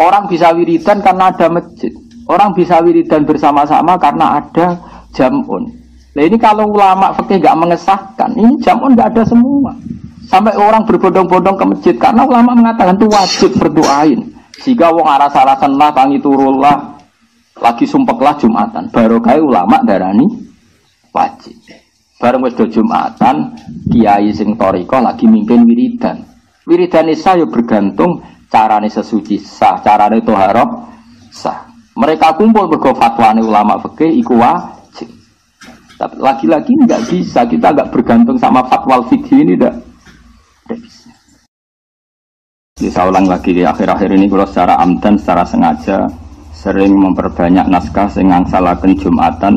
Orang bisa wiridan karena ada masjid. Orang bisa wiridan bersama-sama karena ada jamun. Nah ini kalau ulama fikih nggak mengesahkan, ini jamun nggak ada semua. Sampai orang berbondong-bondong ke masjid karena ulama mengatakan itu wajib berdoain. Jika wong aras-arasan lah, tangi turullah, lagi sumpeklah Jumatan. Barokah ulama darani wajib. Bareng wis do Jumatan, kiai sing thariqah lagi mimpin wiridan. Wiridan isa yo bergantung carane sesuci sah, carane thaharah sah. Mereka kumpul mergo fatwane ulama fikih iku wajib. Tapi lagi-lagi enggak bisa, kita enggak bergantung sama fatwa fikih ini enggak bisa. Jadi saya ulang lagi di akhir-akhir ini kalau secara amdan, secara sengaja sering memperbanyak naskah sing ngangsalaken Jumatan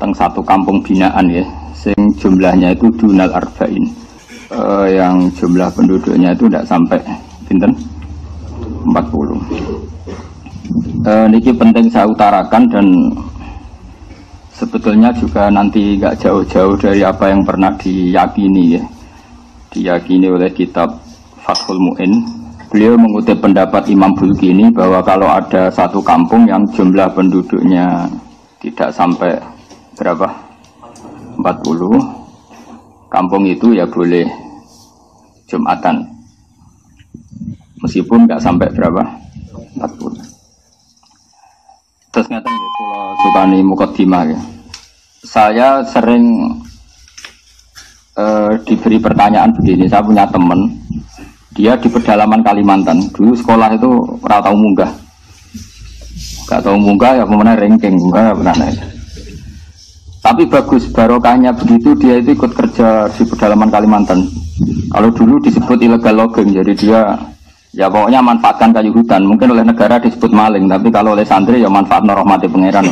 teng satu kampung binaan ya, sing jumlahnya itu dunal arba'in. Yang jumlah penduduknya itu tidak sampai pinten 40. Niki penting saya utarakan dan sebetulnya juga nanti nggak jauh-jauh dari apa yang pernah diyakini ya, diyakini oleh kitab Fathul Mu'in. Beliau mengutip pendapat Imam Bulkini bahwa kalau ada satu kampung yang jumlah penduduknya tidak sampai berapa 40, kampung itu ya boleh Jumatan meskipun nggak sampai berapa 40. Terus ngeten ya, kalau sukani mukaddimah ya. Saya sering diberi pertanyaan begini, saya punya teman, dia di pedalaman Kalimantan, dulu sekolah itu ora tau munggah. Gak tau munggah ya pemenang ranking, munggah ya pernah naik. Tapi bagus, barokahnya begitu dia itu ikut kerja di pedalaman Kalimantan. Kalau dulu disebut illegal logging, jadi dia ya pokoknya manfaatkan kayu hutan. Mungkin oleh negara disebut maling, tapi kalau oleh santri ya manfaat rahmati pangeran.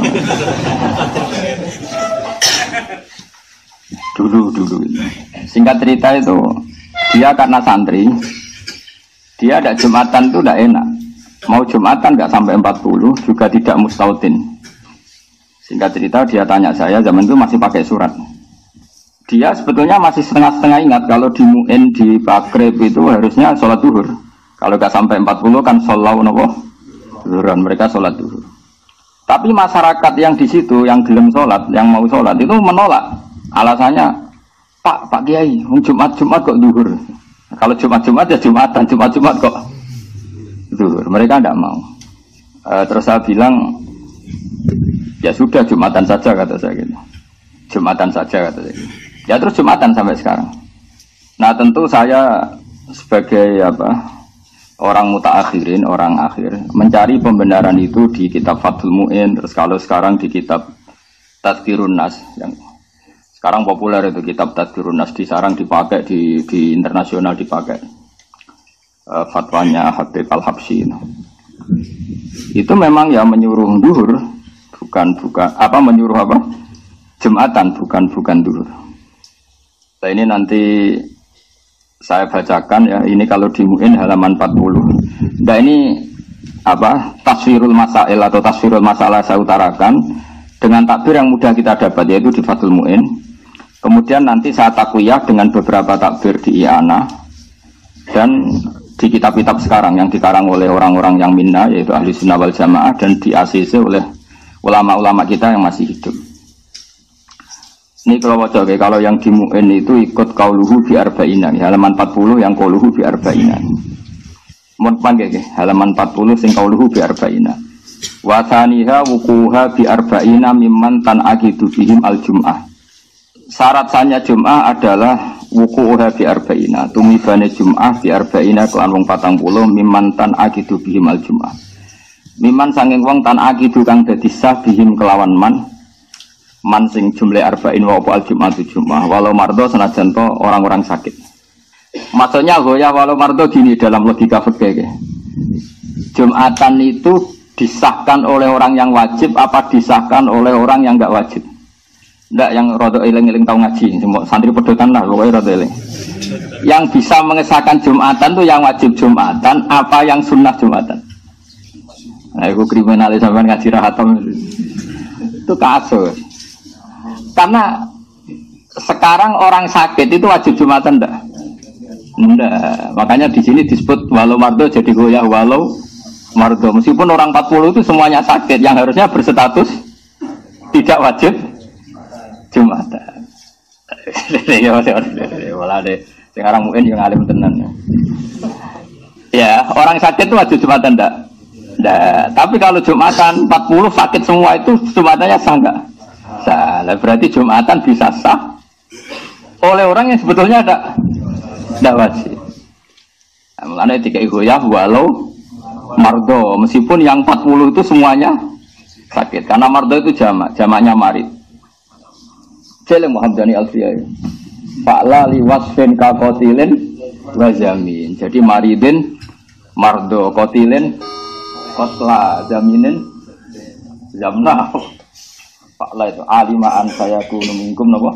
Dulu. Singkat cerita itu, dia karena santri, dia ada Jumatan itu tidak enak. Mau Jumatan nggak sampai 40, juga tidak mustautin. Singkat cerita dia tanya saya, zaman itu masih pakai surat. Dia sebetulnya masih setengah-setengah ingat kalau di Mu'in, di Bakrib itu harusnya sholat duhur. Kalau nggak sampai 40 kan sholat duhuran, mereka sholat duhur. Tapi masyarakat yang di situ, yang gelem sholat, yang mau sholat itu menolak. Alasannya, Pak Kiai, Jumat kok duhur. Kalau Jumat ya Jumatan, Jumat kok duhur. Mereka tidak mau. Terus saya bilang, ya sudah Jumatan saja kata saya gitu. Jumatan saja kata saya gitu. Ya terus Jumatan sampai sekarang. Nah tentu saya sebagai orang mutaakhirin, orang akhir, mencari pembenaran itu di kitab Fathul Mu'in, terus kalau sekarang di kitab Tadhkirun Nas, yang sekarang populer itu kitab Tadhkirun Nas, disarang dipakai di internasional dipakai. Fatwanya Habib Al-Habsyi itu memang ya menyuruh duhur, bukan menyuruh Jumatan, bukan duhur. Nah ini nanti saya bacakan ya, ini kalau di Mu'in halaman 40. Nah ini taswirul masail atau taswirul masalah saya utarakan dengan takbir yang mudah kita dapat, yaitu di Fathul Mu'in. Kemudian nanti saya takwiyah dengan beberapa takbir di I'anah dan di kitab-kitab sekarang yang dikarang oleh orang-orang yang minna, yaitu Ahli Sunnah wal Jamaah, dan di ACC oleh ulama-ulama kita yang masih hidup. Ini kalau yang di Mu'in itu ikut qauluhu bi arba'ina, halaman 40 yang qauluhu bi arba'ina. Mun panggil halaman 40 sing qauluhu bi arba'ina. Wa tsaniha wuquha bi arba'ina mimman tan'aqidu bihim al-jum'ah. Syarat sahnya Jum'ah adalah wuquha bi arba'ina, tumibane Jum'ah bi arba'ina kelan wong 40 mimman tan'aqidu bihim al-jum'ah. Mimman sanging wong tan'aqidu kang dadi sah bihim kelawan man sing jumlah arba'in wa al Jum'atu Jum'ah walau mardo senajan to orang-orang sakit. Maksudnya goya walau mardo gini dalam logika fikih. Jum'atan itu disahkan oleh orang yang wajib apa disahkan oleh orang yang enggak wajib? Enggak, yang rada eling-eling tau ngaji, santri pedotan lah pokoknya rada eling. Yang bisa mengesahkan Jum'atan itu yang wajib Jum'atan apa yang sunnah Jum'atan? Nah, itu kriminalis sampean ngaji rahatam itu kasus. Karena sekarang orang sakit itu wajib Jumatan enggak? Enggak. Makanya di sini disebut walau mardo jadi goyah walau mardo. Meskipun orang 40 itu semuanya sakit, yang harusnya berstatus tidak wajib Jumatan. Ya wala deh. Sekarang mungkin yang alim tenan. Ya, orang sakit itu wajib Jumatan enggak? Enggak. Tapi kalau Jumatan 40 sakit semua itu Jumatannya sah enggak? Sah. Berarti Jumatan bisa sah oleh orang yang sebetulnya enggak wajib. Nah, mulanya dikai goyah walau mardo, meskipun yang 40 itu semuanya sakit. Karena mardo itu jamaknya marid. Jeleng Muhammadani Alfiyah. Fa'la liwasfin kakotilin wajamin. Jadi maridin mardo kotilin kotla jaminin zamna. Fa'la itu alimaan saya kunu minkum napa?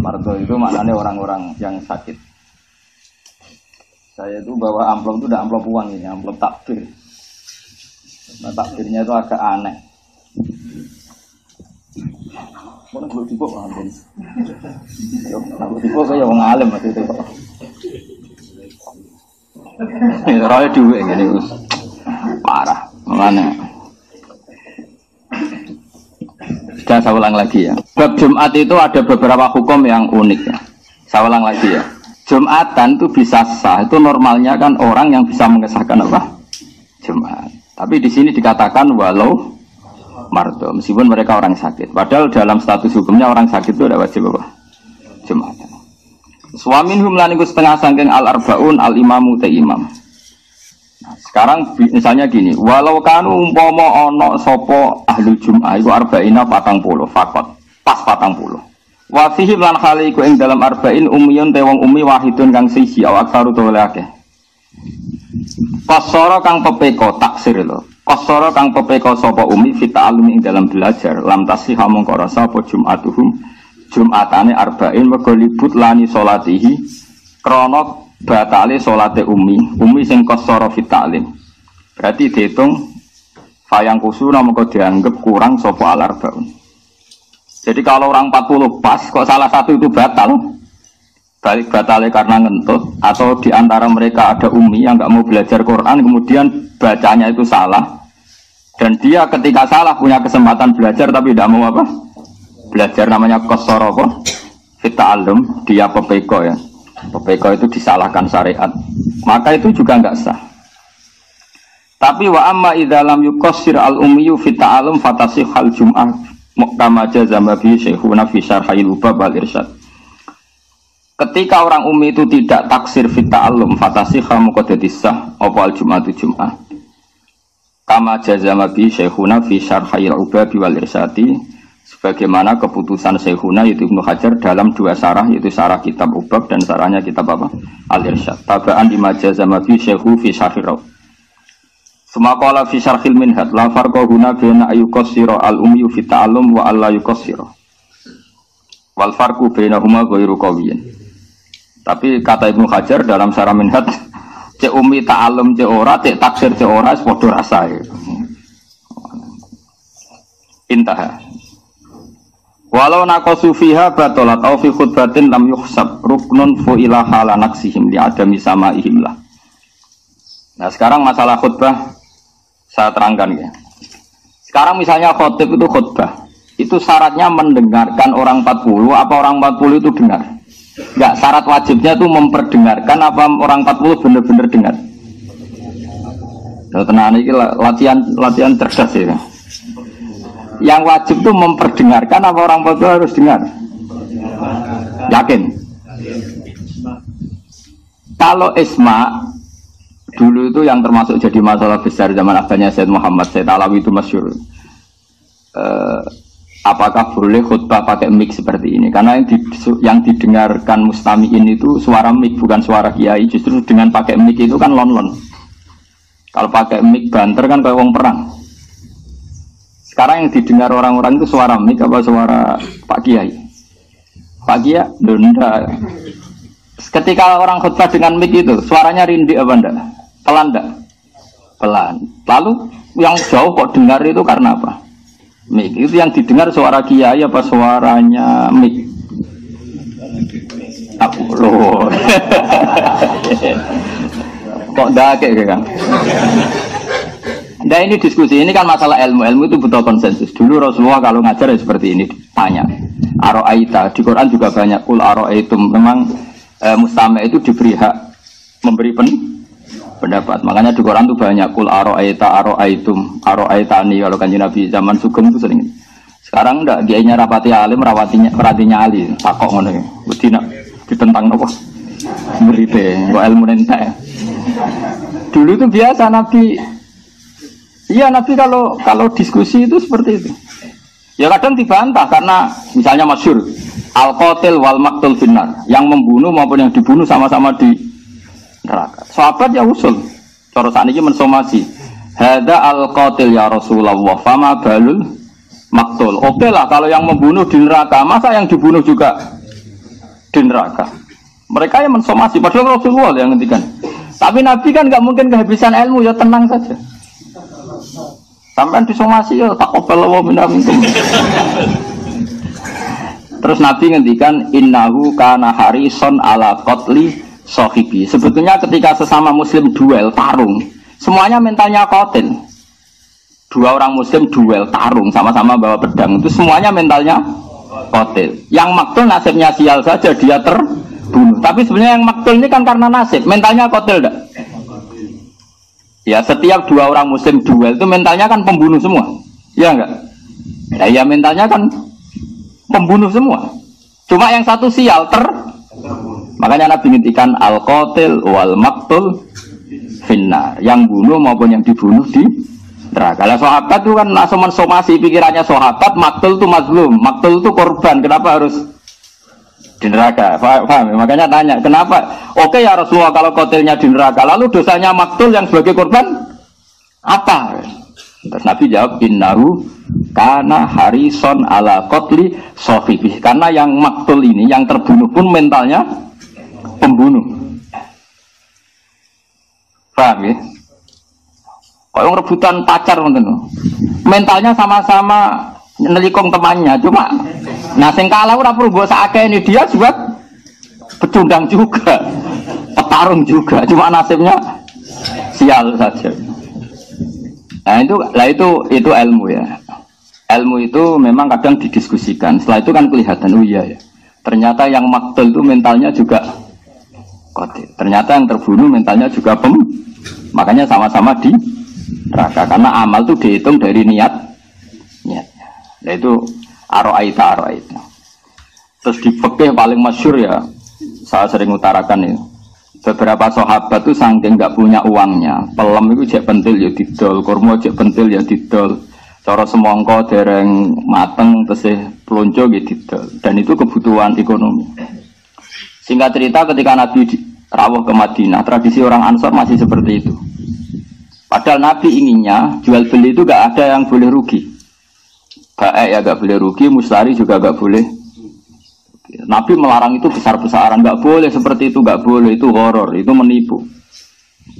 Mardo itu maknanya orang-orang yang sakit. Saya itu bawa amplop itu udah amplop uang ini, amplop takbir. Nah, takbirnya itu agak aneh. Mana belum tiba ampun. Yo, aku tiba kayak orang alim waktu itu. Ini roy duit gini us, parah, mana? Sudah saya ulang lagi ya. Bab Jumat itu ada beberapa hukum yang unik ya. Saya ulang lagi ya. Jumatan itu bisa sah, itu normalnya kan orang yang bisa mengesahkan apa? Jumat. Tapi di sini dikatakan walau mardo, meskipun mereka orang sakit. Padahal dalam status hukumnya orang sakit itu ada wajib apa? Jumatan. Suamin humlaniku setengah sangking al-arbaun al-imamu te imam. Nah, sekarang misalnya gini, walau kanu umpomo ono sopo ahli jum'ah itu arba'ina 40 fakot, pas 40. Wa fihi lan khali iku ing dalam arba'in ummiyun te wong ummi wahidun kang siji awak saru to akeh. Qasara kang pepeko taksir lho. Qasara kang pepeko sapa ummi fi ta'allum ing dalam belajar lam tasih mongko rasa apa jum'atuhum Jumatane arba'in mergo libut lani salatihi krana batale salate ummi sing qasara fi ta'lim. Berarti dihitung fayang kusuna mongko dianggap kurang sapa al arba'un. Jadi kalau orang 40 pas, kok salah satu itu batal, balik batalnya karena ngentut, atau di antara mereka ada ummi yang nggak mau belajar Quran, kemudian bacanya itu salah, dan dia ketika salah punya kesempatan belajar tapi tidak mau apa? Belajar namanya qasara apa? Fita'allum, dia pepeko ya, pepeko itu disalahkan syariat, maka itu juga nggak sah. Tapi wa amma idza lam yuqassir al ummiyu fita'allum fatasihal jum'ah kama jazama bi syekhuna fi syarhil ubab wal irsyad. Ketika orang ummi itu tidak taksir fi ta'allum fatasihha moko dadi sah apa al jum'atu jum'ah. Kama jazama bi syekhuna fi syarhil ubab wal irsyadi, sebagaimana keputusan syekhuna yaitu Ibnu Hajar dalam dua syarah, yaitu syarah kitab ubab dan syarahnya kitab apa? Al irsyad. Tabaan di majazama bi syekhu fi syarhil Semakala fi syarhil minhad la farqa huna baina ayuqassira al-ummi fi ta'allum wa alla yuqassira. Wal farqu bainahuma ghairu qawiyyin. Tapi kata Ibnu Hajar dalam syarah minhad, cek ummi ta'allum cek ora, cek taksir cek ora padha rasae. Intaha. Walau naqasu fiha batalat aw fi khutbatin lam yuhsab ruknun fu ila hala naqsihim li adami samaihim lah. Nah, sekarang masalah khutbah saya terangkan ya. Sekarang misalnya khotib itu khutbah, itu syaratnya mendengarkan orang 40, apa orang 40 itu dengar? Enggak, syarat wajibnya itu memperdengarkan, apa orang 40 benar-benar dengar? Nah, tenang ini latihan cerdas ya. Yang wajib itu memperdengarkan, apa orang 40 harus dengar? Yakin? Kalau isma dulu itu yang termasuk jadi masalah besar zaman akhirnya Said Muhammad Said Alawi itu masyhur. Apakah boleh khutbah pakai mic seperti ini? Karena yang didengarkan mustami'in itu suara mic, bukan suara kiai. Justru dengan pakai mic itu kan lon-lon. Kalau pakai mic banter kan kayak wong perang. Sekarang yang didengar orang-orang itu suara mic apa suara Pak Kiai? Pak Kiai, ndak. Ketika orang khutbah dengan mic itu suaranya rindik apa enggak? Pelan enggak? Pelan. Lalu yang jauh kok dengar itu karena apa? Mic. Itu yang didengar suara kiai apa suaranya mic? Aku loh. Kok ndake kan? Nah ini diskusi, ini kan masalah ilmu. Ilmu itu butuh konsensus. Dulu Rasulullah kalau ngajar ya seperti ini, tanya. Aro'aita, di Quran juga banyak. Kul aro'aitum, memang mustama' itu diberi hak memberi pendapat. Makanya di Quran itu banyak. Kul aro'aitum, aro'aitani. Kalau kanjeng Nabi zaman Sugeng itu sering. Sekarang enggak, dianya rapati alim, perhatinya ali. Takok ngono. Betina ditentang apa? Berite, kok ilmu nentek. Dulu itu biasa Nabi. Iya Nabi kalau diskusi itu seperti itu. Ya kadang dibantah karena misalnya masyhur al-qatil wal maqtul finnar, yang membunuh maupun yang dibunuh sama-sama di neraka. Sahabat ya usul. Cara sakniki mensomasi. Hadza al-qatil ya Rasulullah, fama balul maqtul. Oke lah kalau yang membunuh di neraka, masa yang dibunuh juga di neraka. Mereka yang mensomasi, padahal Rasulullah yang ngendikan. Tapi Nabi kan nggak mungkin kehabisan ilmu, ya tenang saja. Sampai disomasi ya taqabbal wa minna minkum. Terus Nabi ngendikan innahu kana harison ala qatli sahibi. Sebetulnya ketika sesama muslim duel tarung, semuanya mentalnya qatil. Dua orang muslim duel tarung sama-sama bawa pedang, itu semuanya mentalnya qatil. Yang maktul nasibnya sial saja, dia terbunuh. Tapi sebenarnya yang maktul ini kan karena nasib, mentalnya qatil enggak? Ya setiap dua orang muslim duel itu mentalnya kan pembunuh semua, ya enggak? Ya mentalnya kan pembunuh semua. Cuma yang satu sial makanya Nabi ngintikan al-qatil wal maqtul finnar, yang bunuh maupun yang dibunuh di neraka. Kalau sahabat itu kan langsung mensomasi pikirannya sahabat, maqtul itu mazlum, maqtul itu korban, kenapa harus di neraka? Paham? Makanya tanya, kenapa? Oke ya Rasulullah kalau qatilnya di neraka, lalu dosanya maktul yang sebagai korban apa? Terus Nabi jawab, innahu kana harison ala qatli sahibi. Karena yang maktul ini, yang terbunuh pun mentalnya pembunuh. Paham ya? Kalau rebutan pacar mentalnya sama-sama nelikong temannya, cuma nah sing kalah ora perlu mbok sakake ini, dia juga pecundang juga, petarung juga, cuma nasibnya sial saja. Nah itu ilmu ya. Ilmu itu memang kadang didiskusikan. Setelah itu kan kelihatan, oh iya ya. Ternyata yang maktul itu mentalnya juga qatil. Ternyata yang terbunuh mentalnya juga makanya sama-sama di neraka. Karena amal itu dihitung dari niatnya. Nah itu aro'aita. Terus di fikih paling masyhur ya, saya sering utarakan ya. Beberapa sahabat tuh saking nggak punya uangnya, pelem itu jek pentil ya didol, kurma jek pentil ya didol, cara semongko dereng mateng tesih plonco ya didol, dan itu kebutuhan ekonomi. Singkat cerita ketika Nabi rawuh ke Madinah, tradisi orang Ansor masih seperti itu. Padahal Nabi inginnya jual beli itu gak ada yang boleh rugi. Baik ya gak boleh rugi, mustari juga gak boleh. Nabi melarang itu besar-besaran, nggak boleh seperti itu, nggak boleh, itu horor, itu menipu.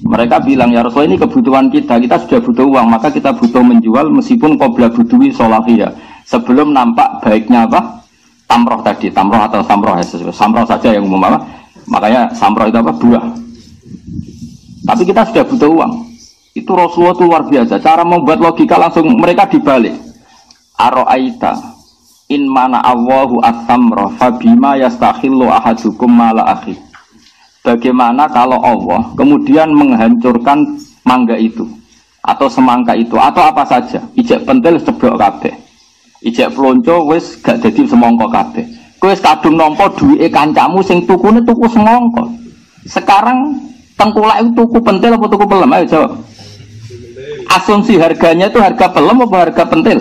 Mereka bilang ya Rasulullah ini kebutuhan kita sudah butuh uang, maka kita butuh menjual meskipun qabla budui solahiyah, sebelum nampak baiknya apa? Tamroh tadi, tamroh atau samroh ya, samroh saja yang umum apa? Makanya samroh itu apa? Buah. Tapi kita sudah butuh uang. Itu Rasulullah itu luar biasa. Cara membuat logika langsung mereka dibalik. Aro'aita in mana Allahu as-samra fa bima yastakhillu ahadukum mala akhi. Bagaimana kalau Allah kemudian menghancurkan mangga itu atau semangka itu atau apa saja, ijek pentil ceblok kabeh, ijek plonco wis gak dadi semangka kabeh, kowe wis kadung nampa duwike kancamu sing tukune tuku semangka, sekarang tengkulak itu tuku pentil apa tuku pelem? Ayo jawab. Asumsi harganya itu harga pelem apa harga pentil?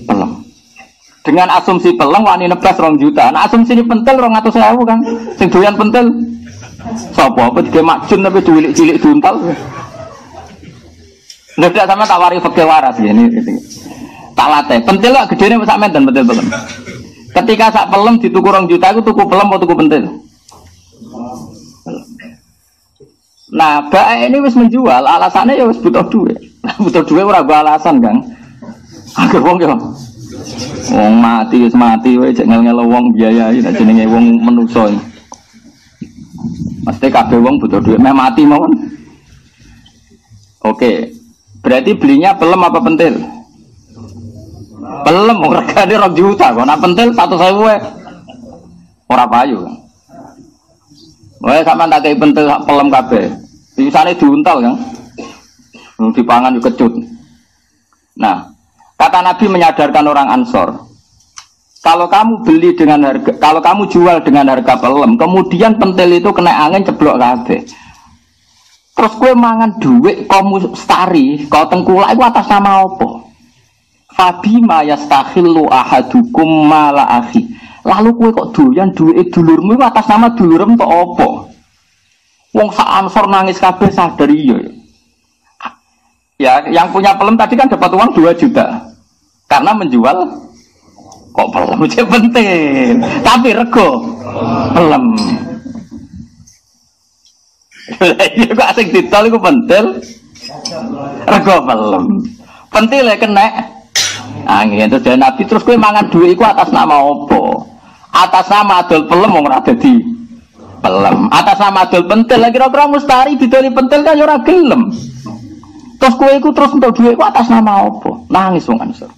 Pelem. Dengan asumsi peleng wani nebas 2 juta. Nah asumsi ini pentil 200.000 kan. Sing doyan pentil sapa apa dige makjun tapi cilik-cilik duntal. Ndak sama tawari fikih waras ini. Tak latih. Pentil kok gedene sak menten pentil pelem. Ketika sak pelem dituku 2 juta iku tuku pelem atau tuku pentil? Nah, bae ini wis menjual, alasannya ya wis butuh duit. Butuh duit ora gua alasan, Kang. Agar wong yo wong mati wis mati wae cek ngel-ngel wong biayai nek jenenge wong manusa. Mesti kabeh wong butuh duit meh mati mawon. Oke. Berarti belinya pelem apa pentil? Pelem, regane 2 juta kok. Nak pentil 1.000 wae. Ora payu. Wae sampean tak kei pentil pelem kabeh. Isane diuntal kan. Dipangan yo kecut. Nah, kata Nabi menyadarkan orang Ansor. Kalau kamu beli dengan harga, kalau kamu jual dengan harga pelem, kemudian pentil itu kena angin ceblok kabeh. Terus kue mangan duit kamu stari, kau tengkulak itu atas nama apa? Fabima yastakhillu ahadukum mala akhi. Lalu kue kok doyan duit dulurmu itu atas nama dulurem kok apa? Wong sak Ansor nangis kabeh sadar iya. Ya, yang punya pelem tadi kan dapat uang 2 juta. Karena menjual kok pelem aja penting. Tapi rego pelem. Iya kok asing ditol iku pentil. Rego pelem. Pentil kena angin terus dari Nabi terus kowe mangan duit iku atas nama apa? Atas nama adol pelem wong ora dadi pelem. Atas nama adol pentil lagi kira-kira mustari didoli pentil kan ora gelem. Terus kowe iku terus untuk duit iku atas nama apa? Nangis wong Ansor.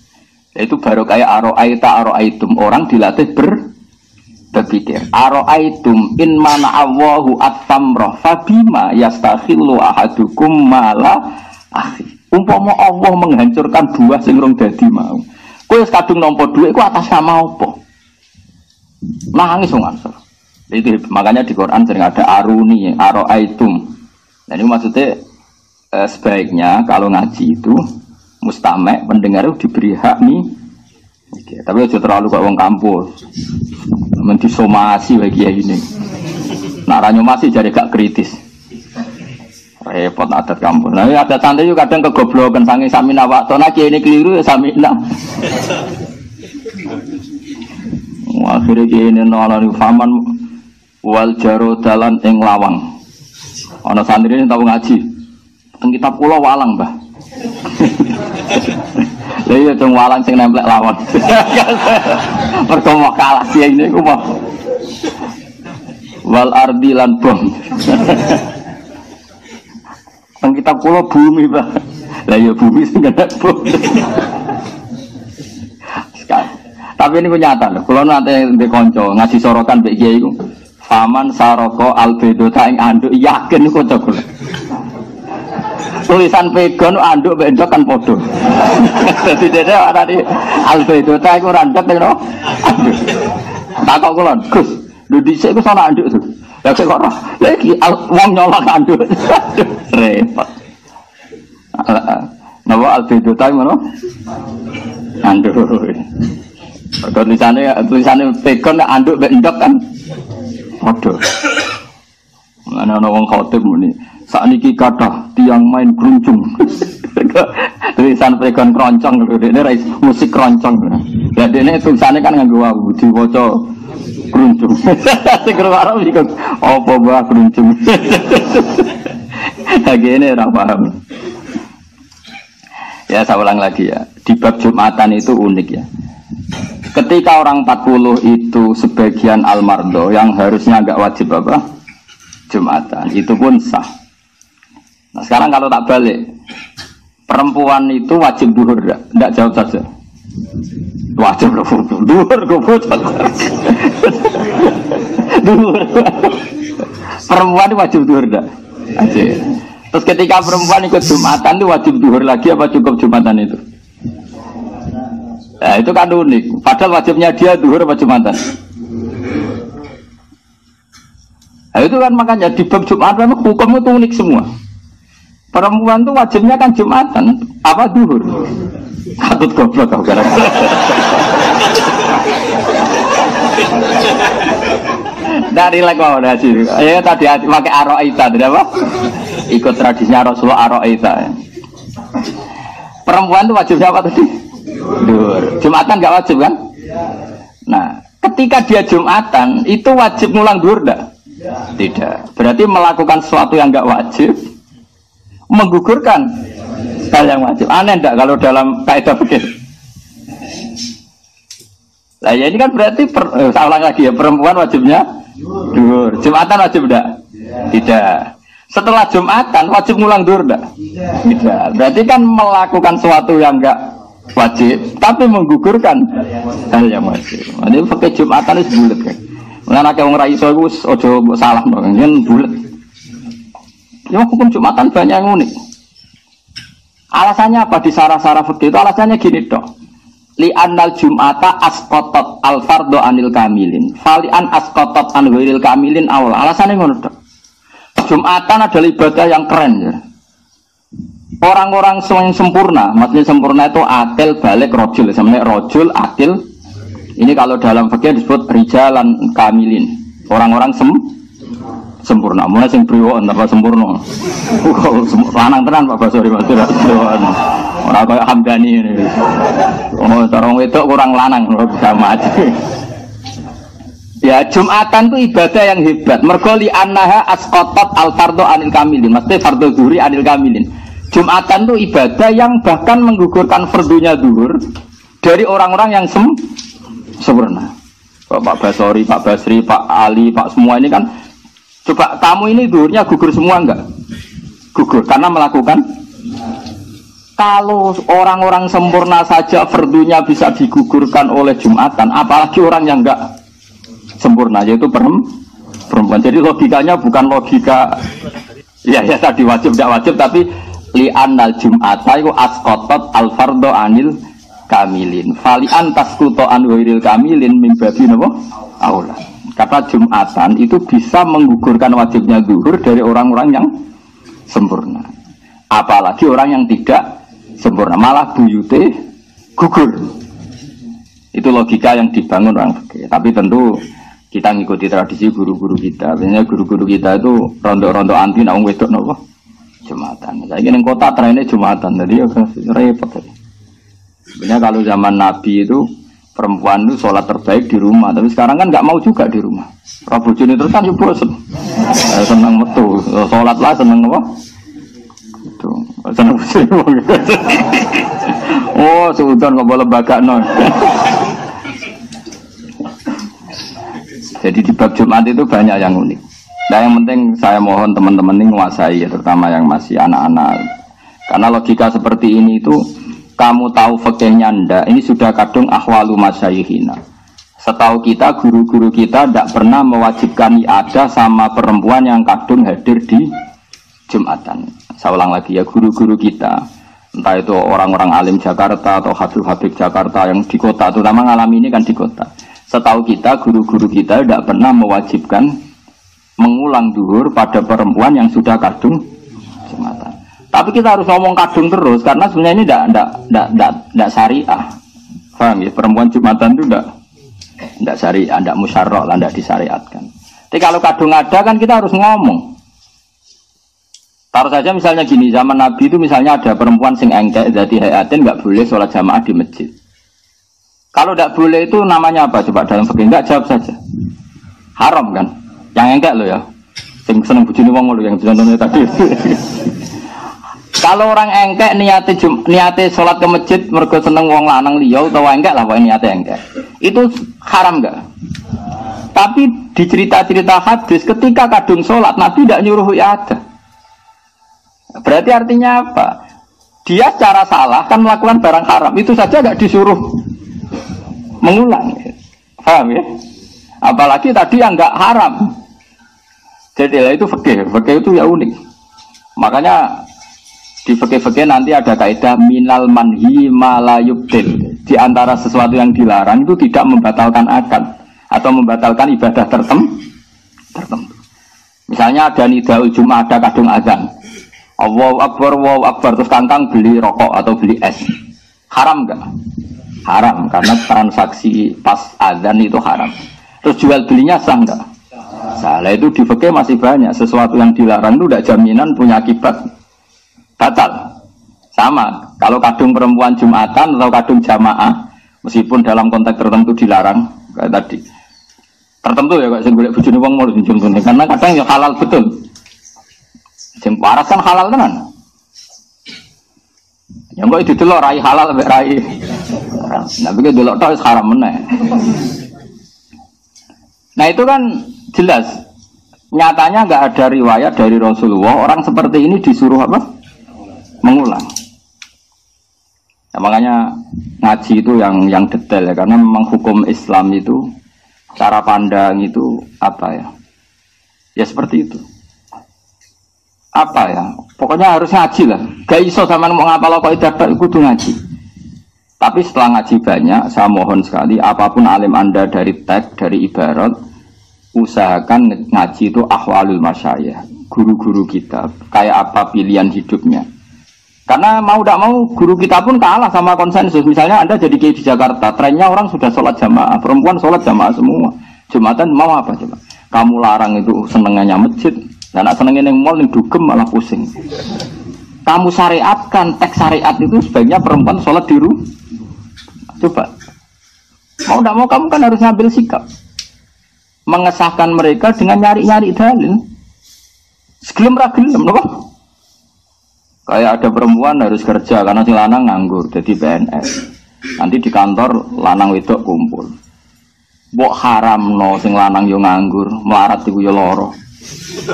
Itu baru kayak aroaitum orang dilatih berpikir. Aroaitum in mana Allahu at-tamrah fabima yastakhillu ahadukum mala akhi. Umpama Allah menghancurkan buah sing rong dadi mau. Kowe wis kadung nampa dhuwit ku atas nama apa? Nangis wong Ansor. Itu makanya di Quran sering ada aruni, aroaitum. Nah ini maksudnya sebaiknya kalau ngaji itu mustamek pendengar itu diberi hak nih. Oke, tapi aja terlalu kok wong kampus. Mendisomasi bagi ini. Nak ranyo masih jadi gak kritis. Repot adat kampus. Nah, adat santri juga kadang kegoblokan saking samina waktona kiai ini keliru ya samina. Akhirnya kiai ini nolani faman wal jaro dalan ing lawang. Ana santri ini tahu ngaji. Teng kitab kula walang, Mbah. Lha iya teng walang sing nemplek lawang. Mergo mau kalah kiai ini ku mah. Wal ardi lan bom. Teng kitab kula bumi, Pak. Lah ya bumi sing kena bom. Tapi ini nyata lho. Kula nate ndek kanca ngaji sorokan mbek kiai iku. Faman saroko albedo ta ing anduk yakin iku kanca kula. Tulisan pegon anduk mbek ndok kan padha. Dadi dene ana di albedo ta iku ora ndok lho. Takok kula, Gus, lho dhisik ku sono anduk to. Ya kok ora. Lah iki wong nyolok anduk. Repot. Napa albedo ta ngono? Anduk. Tulisannya pegon anduk mbek ndok kan padha. Ana wong khotib muni, sakniki kathah tiyang main gruncung. Tulisan pegon kroncong lho, dene musik kroncong. Lah dene tulisane kan nganggo wawu diwaca gruncung. Sing karo iki apa wae gruncung. Agene ora paham. Ya saya ulang lagi ya, di bab Jumatan itu unik ya. Ketika orang 40 itu sebagian almardo yang harusnya enggak wajib apa? Jumatan, itu pun sah. Nah sekarang kalau tak balik, perempuan itu wajib duhur enggak? Jawab saja. Wajib duhur, duhur. Perempuan wajib duhur enggak? Wajib. Terus ketika perempuan ikut Jumatan itu wajib duhur lagi apa cukup Jumatan itu? Nah, itu kan unik. Padahal wajibnya dia duhur apa Jumatan. Nah, itu kan makanya di bab Jumat memang hukum itu unik semua. Perempuan itu wajibnya kan Jumatan, apa duhur? Katut goblok kau gara. Dari lagi mau hasil. Ya tadi pakai aroita, tidak apa? Ikut tradisinya Rasulullah aroita. Perempuan itu wajibnya apa tadi? Duhur. Jumatan nggak wajib kan? Nah, ketika dia Jumatan itu wajib ngulang duhur enggak? Tidak. Berarti melakukan sesuatu yang nggak wajib menggugurkan hal yang wajib. Aneh enggak kalau dalam kaidah fikih? Lah ya ini kan berarti saya ulang lagi ya, perempuan wajibnya duhur. Jumatan wajib enggak? Tidak. Setelah Jumatan wajib ngulang duhur enggak? Tidak. Berarti kan melakukan sesuatu yang enggak wajib, tapi menggugurkan hal yang wajib. Ini pakai Jumatan itu bulat kan. Mulane akeh wong ra iso iku aja mbok salah no, yen bulat. Ya hukum Jumatan banyak yang unik. Alasannya apa di sarah-sarah fikih itu? Alasannya gini dok. Li annal Jum'ata asqatat al fardhu anil kamilin. Fali an asqatat an ghairil kamilin awal. Alasannya ngono dok. Jumatan adalah ibadah yang keren ya. Orang-orang yang sempurna, maksudnya sempurna itu akil, balik, rojul. Sebenarnya rojul, akil. Ini kalau dalam fikih disebut rijalan kamilin. Orang-orang sempurna. Mulai sing priwon tanpa sempurna. Lanang tenan Pak Basori Mas. Ora kaya Hamdani ini. Oh, cara wedok kurang lanang sama aja. Ya Jumatan itu ibadah yang hebat. Mergo li annaha asqatat al fardhu anil kamilin. Maksudnya fardhu zuhri anil kamilin. Jumatan itu ibadah yang bahkan menggugurkan fardunya zuhur dari orang-orang yang sempurna. Pak Basori, Pak Basri, Pak Ali, Pak semua ini kan. Coba kamu ini zuhurnya gugur semua enggak? Gugur karena melakukan. Kalau orang-orang sempurna saja fardunya bisa digugurkan oleh Jumatan, apalagi orang yang enggak sempurna, yaitu perempuan. Jadi logikanya bukan logika ya tadi wajib tidak wajib, tapi li'annal Jum'ata iku asqatat al fardhu anil kamilin fali'an tasqutu an ghairil kamilin min babi napa aula. Kata Jumatan itu bisa menggugurkan wajibnya zuhur dari orang-orang yang sempurna, apalagi orang yang tidak sempurna, malah buyute gugur. Itu logika yang dibangun orang fikih. Tapi tentu kita ngikuti tradisi guru-guru kita. Biasanya guru-guru kita itu rondo-rondo anti nak wedok nopo Jumatan. Saya ingin kota trennya Jumatan, jadi ya repot. Sebenarnya kalau zaman Nabi itu perempuan itu sholat terbaik di rumah, tapi sekarang kan nggak mau juga di rumah. Rabu Juni terus kan juga senang metu, sholat lah senang apa? Itu senang muslim. Oh, seudon nggak boleh lembaga non. Jadi di bab Jumat itu banyak yang unik. Nah yang penting saya mohon teman-teman ini menguasai ya, terutama yang masih anak-anak. Karena logika seperti ini itu kamu tahu fikihnya ndak, ini sudah kadung ahwalu masyayikhina. Setahu kita guru-guru kita tidak pernah mewajibkan ibadah sama perempuan yang kadung hadir di Jumatan. Saya ulang lagi ya, guru-guru kita, entah itu orang-orang alim Jakarta atau habib-habib Jakarta yang di kota, terutama ngalami ini kan di kota. Setahu kita, guru-guru kita tidak pernah mewajibkan mengulang zuhur pada perempuan yang sudah kadung Jumatan. Tapi kita harus ngomong kadung terus, karena sebenarnya ini tidak syariah. Paham ya? Perempuan Jumatan itu tidak syariah, tidak musyarrah, tidak disyariatkan. Tapi kalau kadung ada kan kita harus ngomong. Taruh saja misalnya gini, zaman Nabi itu misalnya ada perempuan sing engkek, jadi hayatin nggak boleh sholat jamaah di masjid. Kalau tidak boleh itu namanya apa? Coba dalam fikih enggak jawab saja. Haram kan? Yang enggak lo ya. Sing seneng bojone wong lo yang contohnya tadi. Kalau orang engkek niate sholat ke masjid mergo seneng wong lanang liya utawa enggak lah pokoke niate engkek. Itu haram enggak? Tapi di cerita-cerita hadis ketika kadung sholat Nabi tidak nyuruh ada. Berarti artinya apa? Dia secara salah kan melakukan barang haram. Itu saja enggak disuruh mengulang, paham ya? Apalagi tadi yang enggak haram. Jadi itu fikih itu ya unik. Makanya di fikih nanti ada kaidah minal manhi ma la yubtil. Di antara sesuatu yang dilarang itu tidak membatalkan akad atau membatalkan ibadah tertentu. Misalnya ada nidaul Jumat, ada kadung azan. Allahu Akbar, terus kangkang beli rokok atau beli es. Haram enggak? Haram, karena transaksi pas azan itu haram. Terus jual belinya sah enggak? Salah. Itu di fikih masih banyak. Sesuatu yang dilarang itu tidak jaminan punya akibat batal. Sama, kalau kadung perempuan Jumatan atau kadung jamaah, meskipun dalam konteks tertentu dilarang, kayak tadi. Tertentu ya, kayak saya golek bojone wong mau contohnya, karena kadang ya halal betul. Sing waras kan halal tenan. Ya kok itu delok rai halal mek rai. Nah, begitu delok tok haram meneh. Nah, itu kan jelas. Nyatanya nggak ada riwayat dari Rasulullah orang seperti ini disuruh apa? Mengulang. Nah, makanya ngaji itu yang detail ya, karena memang hukum Islam itu cara pandang itu apa ya? Ya seperti itu. Apa ya? Pokoknya harus ngaji lah. Gak iso sama mau ngapal kok ibadah kudu ngaji. Tapi setelah ngaji banyak, saya mohon sekali apapun alim Anda dari teks, dari ibarat, usahakan ngaji itu ahwalul masyayikh, guru-guru kita, kayak apa pilihan hidupnya. Karena mau tidak mau guru kita pun kalah sama konsensus. Misalnya Anda jadi kiai di Jakarta, trennya orang sudah sholat jamaah, perempuan sholat jamaah semua. Jumatan mau apa coba? Kamu larang itu senengannya masjid, dan nak senengnya yang mall yang dugem malah pusing. Kamu syariatkan, teks syariat itu sebaiknya perempuan sholat di rumah. Coba, mau tidak mau kamu kan harus ngambil sikap, mengesahkan mereka dengan nyari-nyari dalil. Segelem ragilem, loh. Kayak ada perempuan harus kerja karena si lanang nganggur jadi PNS. Nanti di kantor lanang wedok kumpul. Mbok haramno sing lanang yo nganggur, melarat iku yo lara.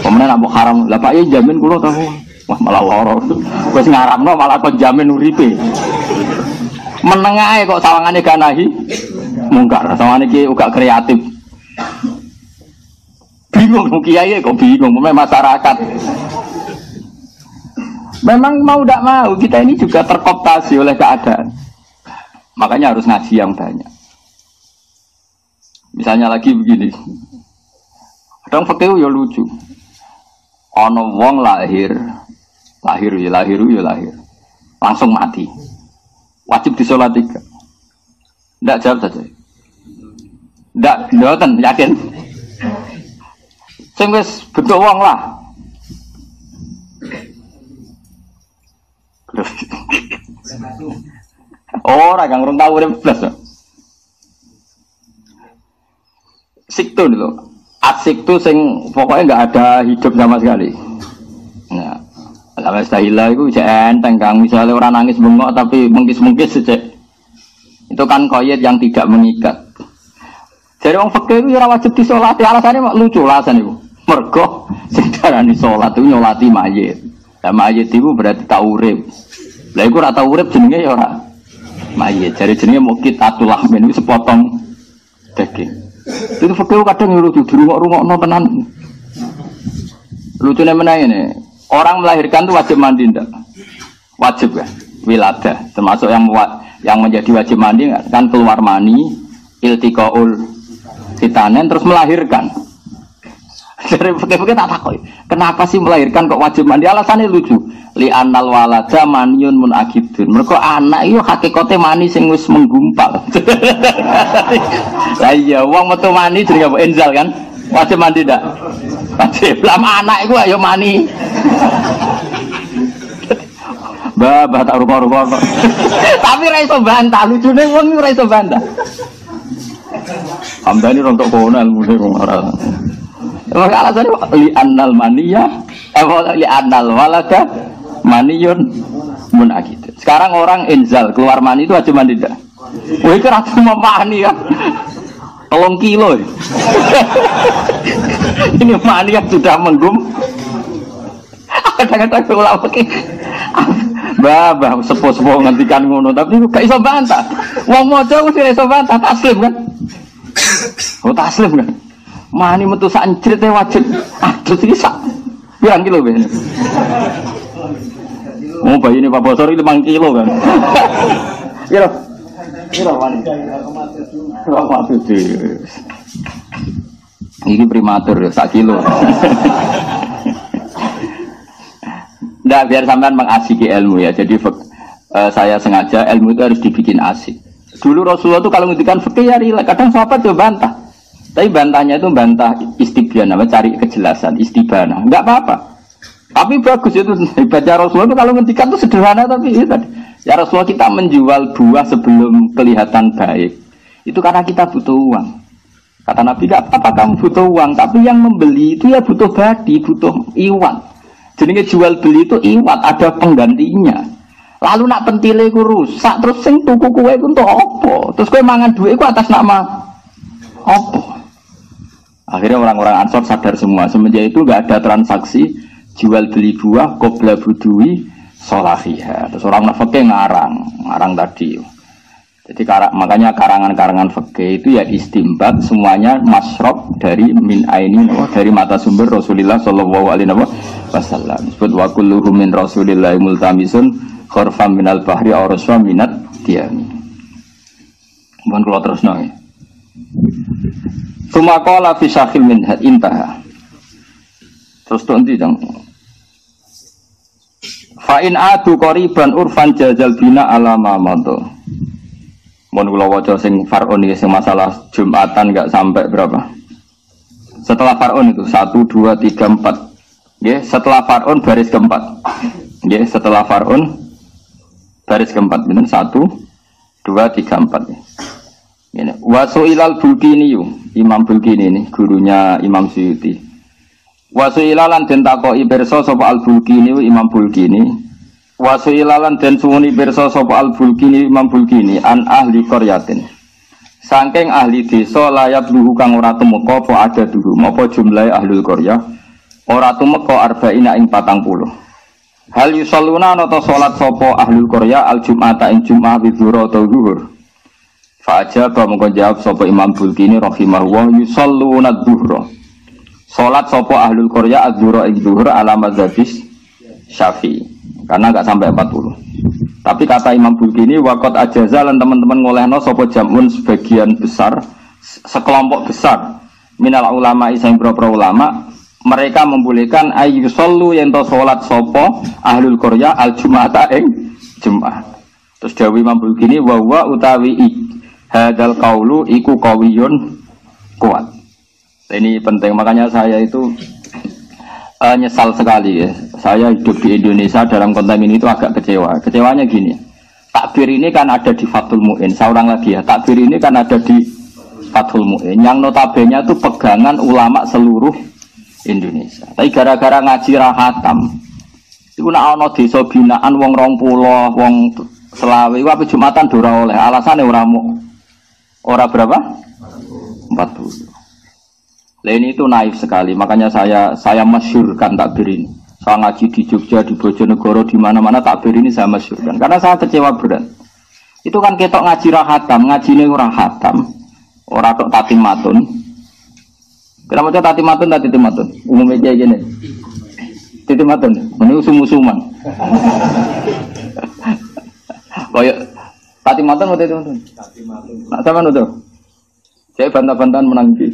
Pemenang mbok haram, lah Pak jamin kula tahu. Wah malah lara. Wis ngaramno malah kok jamin uripe. Meneng ae kok sawangane ganahi mungkar. Sawangane iki uga kreatif. Bingung kiai kok bingung masyarakat. Memang mau tidak mau kita ini juga terkooptasi oleh keadaan. Makanya harus ngaji yang banyak. Misalnya lagi begini. Kadang fikih ya lucu. Ana wong lahir. Langsung mati. Wajib disolat 3. Ndak jawab saja. Ndak, mboten yakin. Sing wis bentuk wong lah. Orang yang urung tahu urip blas. Siktu dulu. Asiktu sing pokoknya enggak ada hidup sama sekali. Nah, kalau istahila itu enteng Kang, misalnya orang nangis bengok tapi mengkis-mengkis saja. Itu kan koyet yang tidak mengikat. Jadi orang fakir itu ora wajib disolati, alasannya lucu alasan itu. Mergo sing darani salat itu nyolati mayit. Lah mayit itu berarti tak urip. Lah iku ora tau urip jenenge ya ora mayit. Jadi jenenge mukit atulah men iki sepotong daging. Itu fakir kadang lucu dirungok-rungokno tenan. Lucune meneh ngene. Orang melahirkan itu wajib mandi ndak? Wajib kan? Wiladah termasuk yang menjadi wajib mandi kan keluar mani, iltiqaul fitanen terus melahirkan. Dari fakir-fakir tak takut. Kenapa sih melahirkan kok wajib mandi? Alasannya lucu. Li annal walada maniyun munakidun. Mergo anak itu hakikate mani sing wis menggumpal. Lah iya wong metu mani jenenge apa enzal kan? Wajib mandi ndak? Wajib. Lama anak iku ayo mani. Bah tak ruko-ruko. Tapi ra iso bantah, lucune wong ora iso bantah. Hamdani rontok kono ilmune ora. Maka alasannya li annal maniyah li annal walada maniyun munakid. Sekarang orang inzal keluar mani itu wajib mandi tidak? Wah itu ratu mau mani ya 3 kilo. Ini mani yang sudah menggum. Kadang-kadang ulama pakai bah sepo-sepo ngantikan ngono tapi gak iso bantah. Wong mojo mesti iso bantah taslim kan? Oh taslim kan? Mani metu sak njrite wajib. Aduh iki sak. Pirang kilo ben? Oh bayi ini Pak Bosor itu 5 kilo kan. Kira wani. Ini primatur 1 kilo. Nggak biar sampean mengasiki ilmu ya. Jadi saya sengaja ilmu itu harus dibikin asik. Dulu Rasulullah itu kalau ngendikan fikih ya rileks. Kadang sahabat juga bantah. Tapi bantahnya itu bantah istibyan, cari kejelasan, istibana. Enggak apa-apa. Tapi bagus itu baca Rasulullah itu kalau ngendikan itu sederhana tapi itu tadi. Ya Rasulullah kita menjual buah sebelum kelihatan baik. Itu karena kita butuh uang. Kata Nabi, enggak apa-apa kamu butuh uang, tapi yang membeli itu ya butuh badi, butuh iwan. Jadi jual beli itu iwat, ada penggantinya. Lalu nak pentile ku rusak, terus sing tuku kowe ku entuk apa? Terus kowe mangan duit ku atas nama apa? Akhirnya orang-orang Ansor sadar semua. Semenjak itu nggak ada transaksi jual beli buah qabla budui solahiha. Terus orang fikih ngarang tadi. Jadi makanya karangan-karangan fikih itu ya istimbat semuanya masrob dari min aini, dari mata sumber Rasulullah Shallallahu Alaihi Wasallam. Sebut wa kulluhum min Rasulillah multamisun khurfam minal bahri auraswa minat diami. Mohon kalau terus nong. Sumakola fi syakhil min intaha. Terus tu nanti dong. Fa in adu qoriban urfan jazal bina ala ma madha. Mohon kula waca sing far'un iki sing masalah Jumatan enggak sampai berapa? Setelah far'un itu 1 2 3 4. Nggih, setelah far'un baris keempat. Nggih, setelah far'un baris keempat bener 1 2 3 4. Ini wasuilal Bulkini Imam Bulkini ini gurunya Imam Suyuti. Wasuilalan den takoki pirsa sapa al Bulkini Imam Bulkini. Wasuilalan den suwuni pirsa sapa al Bulkini Imam Bulkini an ahli qaryatin. Saking ahli desa layat luhu kang ora tumeka apa ada dulu apa jumlahe ahlul qaryah ora tumeka arba'ina ing 40. Hal yusalluna nata salat sapa ahlul qaryah al jum'ata ing jum'ah bi zuhur atau zuhur. Fa'ajaba mongko jawab sapa Imam Bulkini rahimahullah yusalluna adh-dhuhra. Salat sapa ahlul qaryah adz-dhuhra ing zuhur ala mazhabis Syafi'i. Karena enggak sampai 40. Tapi kata Imam Bulkini waqat ajaza lan teman-teman ngolehno sapa jamun sebagian besar sekelompok besar minal ulama sing pro ulama mereka membolehkan ayyusallu yen to salat sapa ahlul qaryah al-jum'ata ing Jumat. Terus dawuh Imam Bulkini wa huwa utawi hadal qaulu iku qawiyun kuat. Ini penting, makanya saya itu nyesal sekali ya. Saya hidup di Indonesia dalam konteks ini itu agak kecewa. Kecewanya gini. Takbir ini kan ada di Fathul Mu'in. Saya ulang lagi ya. Takbir ini kan ada di Fathul Mu'in. Yang notabene itu pegangan ulama seluruh Indonesia. Tapi gara-gara ngaji rahatam. Iku nek ana desa binaan wong 20, wong selawe iku ape Jumatan ora oleh. Alasane ora berapa? 40. Lah ini itu naif sekali. Makanya saya masyhurkan takbir ini. Saya ngaji di Jogja, di Bojonegoro, di mana-mana takbir ini saya masyhurkan. Karena saya kecewa berat. Itu kan ketok ngaji rahatam, ngajine ora hatam. Ora tok tatimatun. Kenapa cak tatimatun tadi tatimatun? Umumnya kayak gini. Tatimatun, ini usum-usuman. Kayak tatimatun atau tatimatun? Tatimatun. Nak sama nutuh. Saya bantah-bantahan menanggi.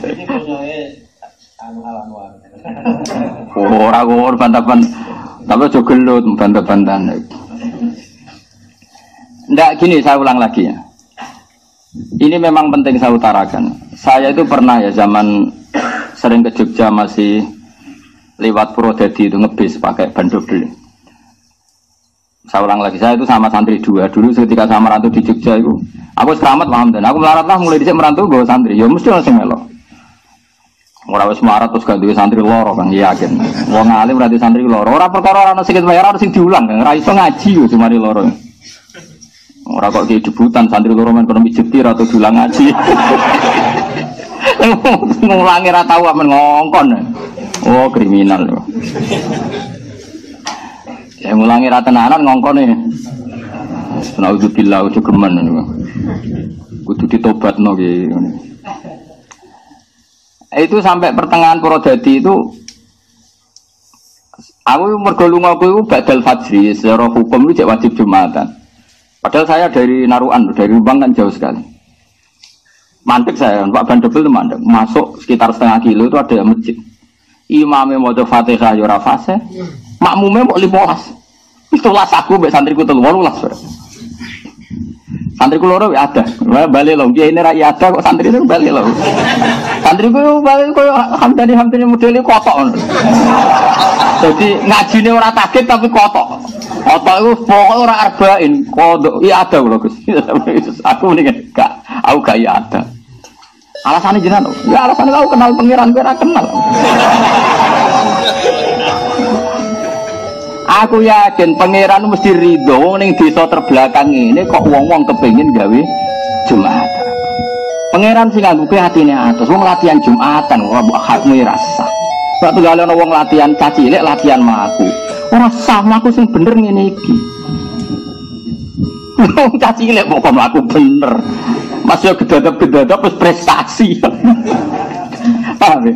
Ini punya Anwar. Orang bantah-bantahan. Tapi juga gelut bantah-bantahan. Nggak gini, saya ulang lagi ya. Ini memang penting saya utarakan. Saya itu pernah ya zaman sering ke Jogja masih lewat Purwodadi itu ngebis pakai ban double. Saya ulang lagi, saya itu sama santri 2. Dulu ketika saya merantau di Jogja itu, aku selamat paham dan aku melarat lah mulai dicek merantau bawa santri. Ya mesti langsung melok. Orang wis marat terus gak duwe santri loro kan yakin. Wong alim berarti santri loro. Ora perkara ana sikit bayar harus sing diulang kan. Ora iso ngaji yo cuma loro. Ora kok ki debutan santri loro men ekonomi jetir atau diulang ngaji. Ngulangi ra tau amen ngongkon. Oh kriminal yo. Ya ngulangi ra tenanan ngongkone. Naudzubillah ujuk gemen niku. Kudu ditobatno ki ngene. Itu sampai pertengahan Purwodadi itu aku mergo lunga kuwi badal fajri secara hukum itu wajib Jumatan. Padahal saya dari Naruan, dari Rembang kan jauh sekali. Mandek saya, Pak Bandebel itu mandek. Masuk sekitar setengah kilo itu ada masjid. Imamnya mau Fatihah ya ora fase. Makmumnya mau 15. Itulah aku mbek santriku 18. Santriku loro ada. Bali lho, kiai ini rakyat ada kok santri itu bali lho. Santriku bali koyo hamdani modele kotok. Jadi ngajine ora takit tapi kotok. Kotok itu pokoknya ora arba'in, kodok. Iya ada lho Gus. Aku mendingan gak, aku gak iya ada. Alasannya jenengan, ya alasannya aku kenal pangeran kowe ora kenal. Aku yakin pangeran mesti ridho wong ning desa terbelakang ini kok wong-wong kepengin gawe Jumatan. Pangeran sing nganggo atine atus, wong latihan Jumatan ora mbok hakmu rasa. Waktu gale ana wong latihan caci cilik latihan mlaku. Ora sah mlaku sing bener ngene iki. Wong caci cilik kok mlaku bener. Mas yo gedadap-gedadap wis prestasi. Paham ya?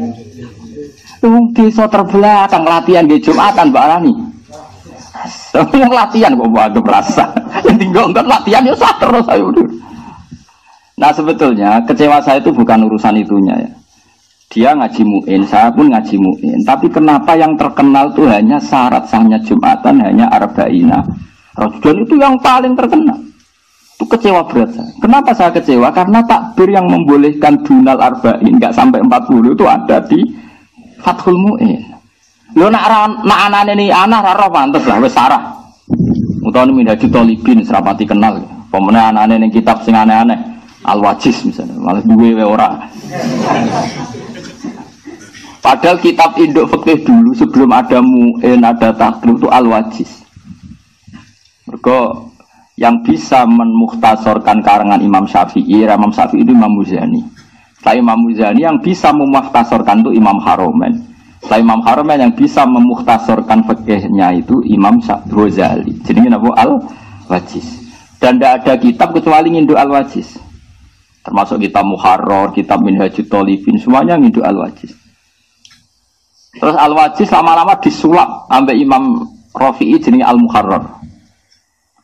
Wong desa terbelakang latihan nggih Jumatan Mbak Rani. Wong latihan kok mbok rasa. Tinggal latihan yo sak terus ayo. Nah sebetulnya kecewa saya itu bukan urusan itunya ya. Dia ngaji mu'in, saya pun ngaji mu'in. Tapi kenapa yang terkenal itu hanya syarat sahnya Jumatan, hanya arba'ina. Rajulun itu yang paling terkenal. Itu kecewa berat saya. Kenapa saya kecewa? Karena takbir yang membolehkan dunal arba'in, nggak sampai 40 itu ada di Fathul Mu'in. Lo nak anane ini anak raro pantes lah, wes sarah. Utawa Minhajul Thalibin serapati kenal. Pemenang anane ini kitab sing aneh-aneh. Al-Wajiz misalnya, malah duwe ora. Padahal kitab induk fikih dulu sebelum ada mu'in, ada takrib itu Al-Wajiz. Mergo yang bisa memukhtasorkan karangan Imam Syafi'i itu Imam Muzani. Setelah Imam Muzani yang bisa memukhtasorkan itu Imam Haromen. Setelah Imam Haromen yang bisa memukhtasorkan fikihnya itu Imam Ghazali. Jadi ini Al-Wajiz. Dan tidak ada kitab kecuali induk Al-Wajiz. Termasuk kitab Muharrar, kitab Minhajul Thalibin, semuanya nginduk Al-Wajiz. Terus Al-Wajiz lama-lama disulap sampai Imam Rafi'i jenenge Al-Muharrar.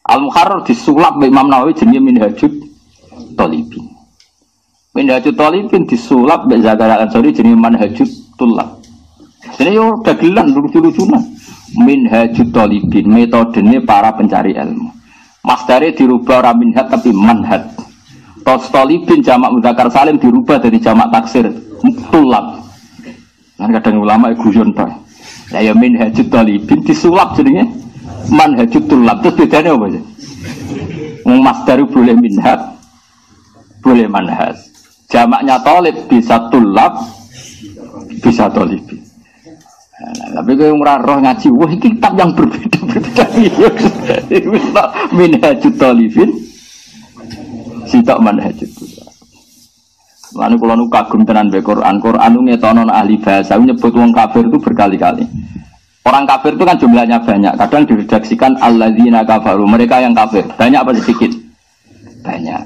Al-Muharrar disulap sampai Imam Nawawi jenenge Minhajul Thalibin. Minhajul Thalibin disulap sampai Zakaria Al-Ansari jenenge Manhajul Tullab. Jadi yo dagelan lucu-lucunan. Minhajul Thalibin metodenya para pencari ilmu. Masdare dirubah ora minhaj tapi manhaj. Tolibin jamak mudzakkar salim dirubah dari jamak taksir tulab. Kan kadang ulama guyon to. Lah ya minhajut tolibin disulap jenenge manhajut tulab. Terus bedane apa sih? Masdar boleh minhaj, boleh manhaj. Jamaknya tolib bisa tulab, bisa tolibin. Nah, tapi kalau ora roh ngaji, wah iki kitab yang berbeda-beda. Iku minhajut tolibin sitok manhajut. Lan kula nu kagum tenan be Quran. Quran nu ngetono ahli bahasa nyebut wong kafir itu berkali-kali. Orang kafir itu kan jumlahnya banyak. Kadang diredaksikan alladzina kafaru, mereka yang kafir. Banyak apa sedikit? Banyak.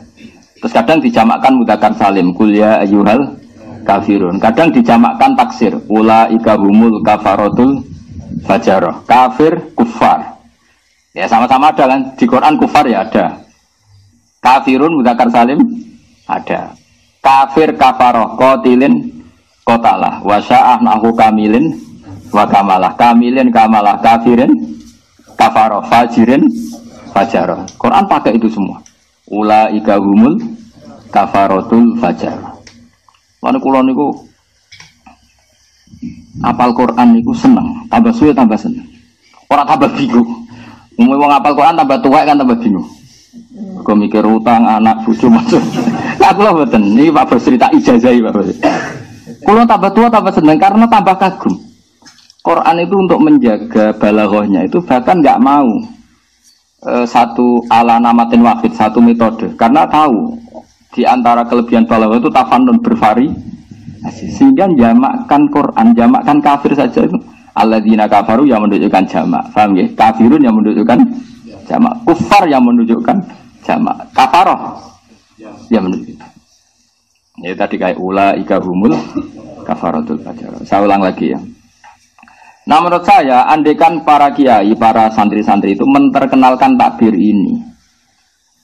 Terus kadang dijamakkan mudzakkar salim, qul ya ayyuhal kafirun. Kadang dijamakkan taksir, ulaika humul kafaratul fajarah. Kafir, kufar. Ya sama-sama ada kan? Di Quran kufar ya ada. Kafirun mudzakkar salim ada. Kafir kafaroh qatilin qatalah wa sya'ah nahu kamilin wa kamalah. Kamilin kamalah kafirin kafaroh fajirin fajarah. Quran pakai itu semua. Ulaika humul kafaratul fajarah. Lan kula niku apal Quran niku seneng, tambah suwe tambah seneng. Ora tambah bingung. Wong apal Quran tambah tuwek kan tambah bingung. Kau mikir utang anak cucu masuk. Aku lah betul. Ini Pak Bos cerita ijazah Pak Bos. Kalau tambah tua tambah senang karena tambah kagum. Quran itu untuk menjaga balaghahnya itu bahkan nggak mau satu ala namatin wahid, satu metode. Karena tahu di antara kelebihan balaghah itu tafannun bervari. Sehingga jamakkan Quran, jamakkan kafir saja itu. Alladzina kafaru yang menunjukkan jamak. Paham ya? Kafirun yang menunjukkan jamak. Kufar yang menunjukkan jamak. Kafaroh yang menunjukkan. Ya tadi kayak ulaika humul kafaratul fajarah. Saya ulang lagi ya. Nah menurut saya andaikan para kiai, para santri-santri itu menterkenalkan takbir ini,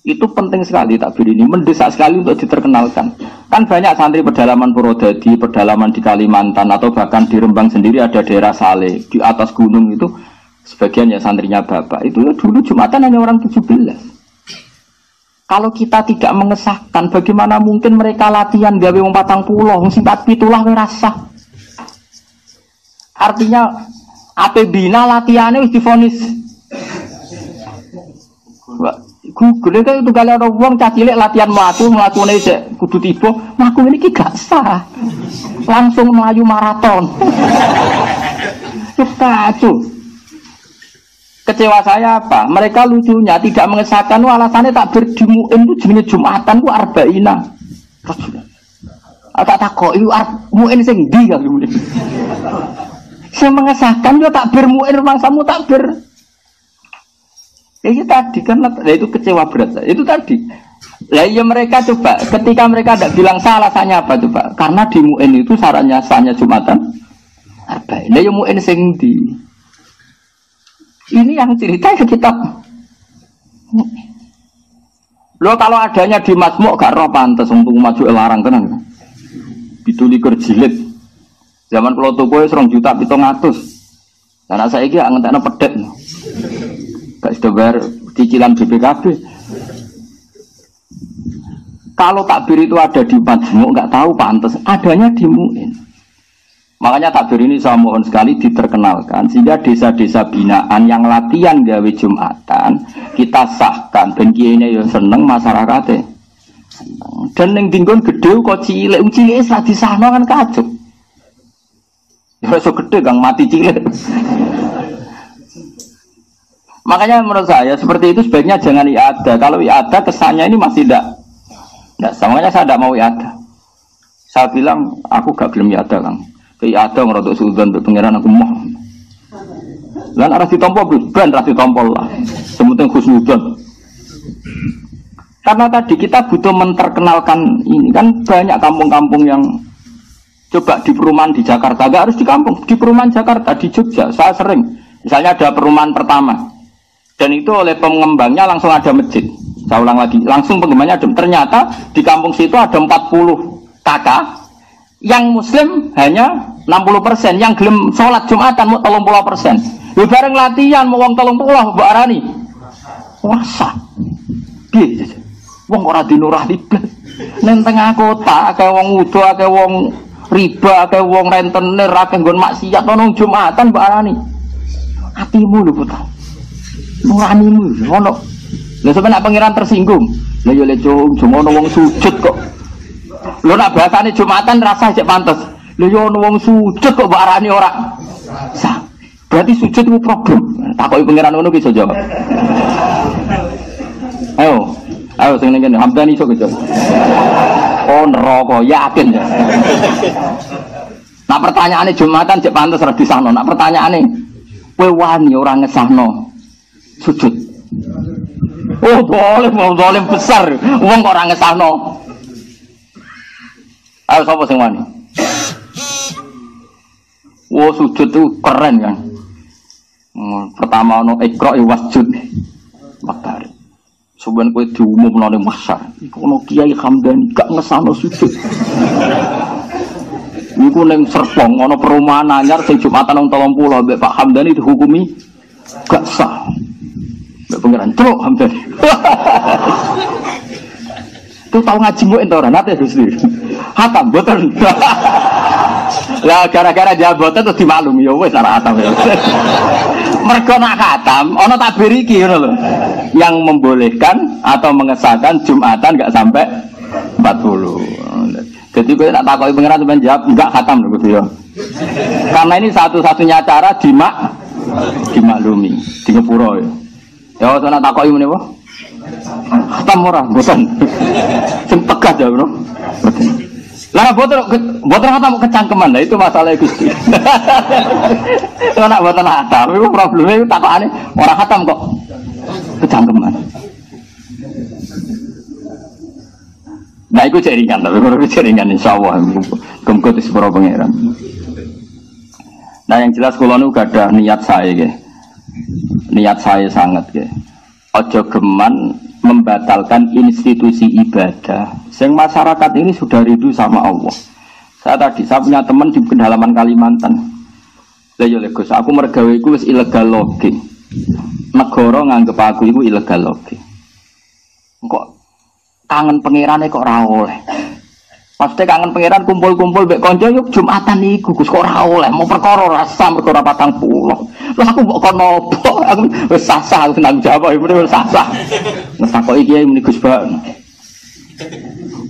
itu penting sekali takbir ini, mendesak sekali untuk diterkenalkan. Kan banyak santri pedalaman Purwodadi, pedalaman di Kalimantan atau bahkan di Rembang sendiri ada daerah Saleh di atas gunung itu sebagian ya santrinya bapak itu dulu Jumatan hanya orang 17. Kalau kita tidak mengesahkan, bagaimana mungkin mereka latihan gawe wong 40, sing 47 ngerasa. Artinya ape bina latihannya wis divonis. Google itu kalau ada wong cacilik latihan mlakune sik kudu tiba, mlaku ini gak sah. Langsung melayu maraton. Kacau. Kecewa saya apa? Mereka lucunya tidak mengesahkan alasannya takbir di mu'in itu jenenge Jumatan ku arba'ina. Tak takok iku mu'in sing ndi kan mu'in. Saya mengesahkan yo takbir mu'in mangsamu takbir. Itu tadi kan itu kecewa berat. Itu tadi. Lah iya mereka coba ketika mereka tidak bilang salah alasannya apa coba? Karena di mu'in itu syaratnya sahnya Jumatan arba'in. Lah yo mu'in sing ndi? Ini yang cerita ke kitab. Lo kalau adanya di Majmu' gak roh pantes untuk maju larang tenan. Pitulikur jilid. Zaman kalau tuku wis 2 juta 700. Karena saiki gak ngentekno pedhet. Gak sudah bayar cicilan BPKB. Kalau takbir itu ada di Majmu' gak tahu pantes, adanya di Mu'in. Makanya takbir ini saya mohon sekali diterkenalkan sehingga desa-desa binaan yang latihan gawe Jumatan kita sahkan ben kiyene yo seneng masyarakate. Dan ning dinggon gedhe kok cilik wis ra disahno kan kacuk. Ya iso gedhe Kang mati cilik. Makanya menurut saya seperti itu sebaiknya jangan iada. Kalau iada kesannya ini masih tidak. Makanya saya tidak mau iada. Saya bilang aku gak gelem iada Kang. Kayak ada ngerotok suudzon untuk pengiran aku mah. Lan arah ditompo ben arah ditompo lah. Sementing khusnudzon. Karena tadi kita butuh menterkenalkan ini kan banyak kampung-kampung yang coba di perumahan di Jakarta, enggak harus di kampung, di perumahan Jakarta, di Jogja. Saya sering, misalnya ada perumahan pertama dan itu oleh pengembangnya langsung ada masjid. Saya ulang lagi, langsung pengembangnya ada. Ternyata di kampung situ ada 40 kakak yang muslim hanya 60%, yang gelem sholat Jumatan mau 30%. Lu bareng latihan mau wong 30 mbok arani. Wasa. Piye? Wong ora dinurani blas. Ning tengah kota akeh wong udo, akeh wong riba, akeh wong rentenir, akeh nggon maksiat ono Jumatan mbok arani. Atimu lho putra. Nuranimu ono. Lha sampe nek pangeran tersinggung. Lah yo le cuma ono wong sujud kok. Lho nak bahasane Jumatan rasa cek pantes. Lho yo ono wong sujud kok mbok arani ora sah. Berarti sujud itu problem. Takoki pangeran ngono ki iso jawab. Ayo sing ngene Hamdan iso ki jawab. Oh neraka yakin ya. Nah pertanyaane Jumatan cek pantes ora disahno. Nak pertanyaane kowe wani ora ngesahno sujud. Oh boleh besar. Wong kok ora ngesahno. Ayo sapa sing wani? Wo sujud itu keren kan. Pertama ono Iqra wasjud. Makar. Suben kowe diumumno ning masyar. Iku ono Kiai Hamdani gak ngesano sujud. Iku ning Serpong ono perumahan anyar sing Jumatan nang 30 mbek Pak Hamdani dihukumi gak sah. Mbek pengiran Truk Hamdani. Itu tahu ngaji mu ento ora nate Gusti. Hatam boten. Lah gara-gara dia boten terus dimaklumi ya wis ora hatam ya. Mergo nak hatam ana takbir iki ngono lho. Yang membolehkan atau mengesahkan Jumatan enggak sampai 40. Jadi kowe nak takoki pengiran sampean jawab enggak hatam lho Gusti ya. Karena ini satu-satunya cara dimaklumi, di ngepuro ya. Ya ana takoki menapa? Hatam ora boten. Sing tegas ya, Bro. Lah boten hatam kecangkeman. Lah itu masalah Gusti. Ora boten hatam, iku probleme iku takokane ora hatam kok kecangkeman. Nah iku jaringan, tapi kalau jaringan insyaallah muga disepuro pangeran. Nah yang jelas kula niku gak ada niat saya nggih. Niat saya sangat nggih. Ojo geman membatalkan institusi ibadah. Sing masyarakat ini sudah rindu sama Allah. Saya punya teman di pedalaman Kalimantan. Lah yo Gus, aku mergawe iku wis ilegal loge. Negara nganggep aku iku ilegal loge. Kok kangen pangerane kok ora oleh. Pasti kangen pangeran kumpul-kumpul mbek kanca yo Jumatan iku Gus kok ora oleh. Mau perkara rasa perkara 40. Lah aku mbok kono opo? Aku wis sah-sah aku nang jawab iki wis sah-sah. Wis takoki kiai muni Gus Ba.